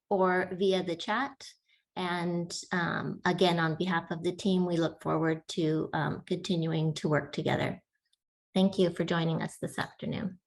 or via the chat. And again, on behalf of the team, we look forward to continuing to work together. Thank you for joining us this afternoon.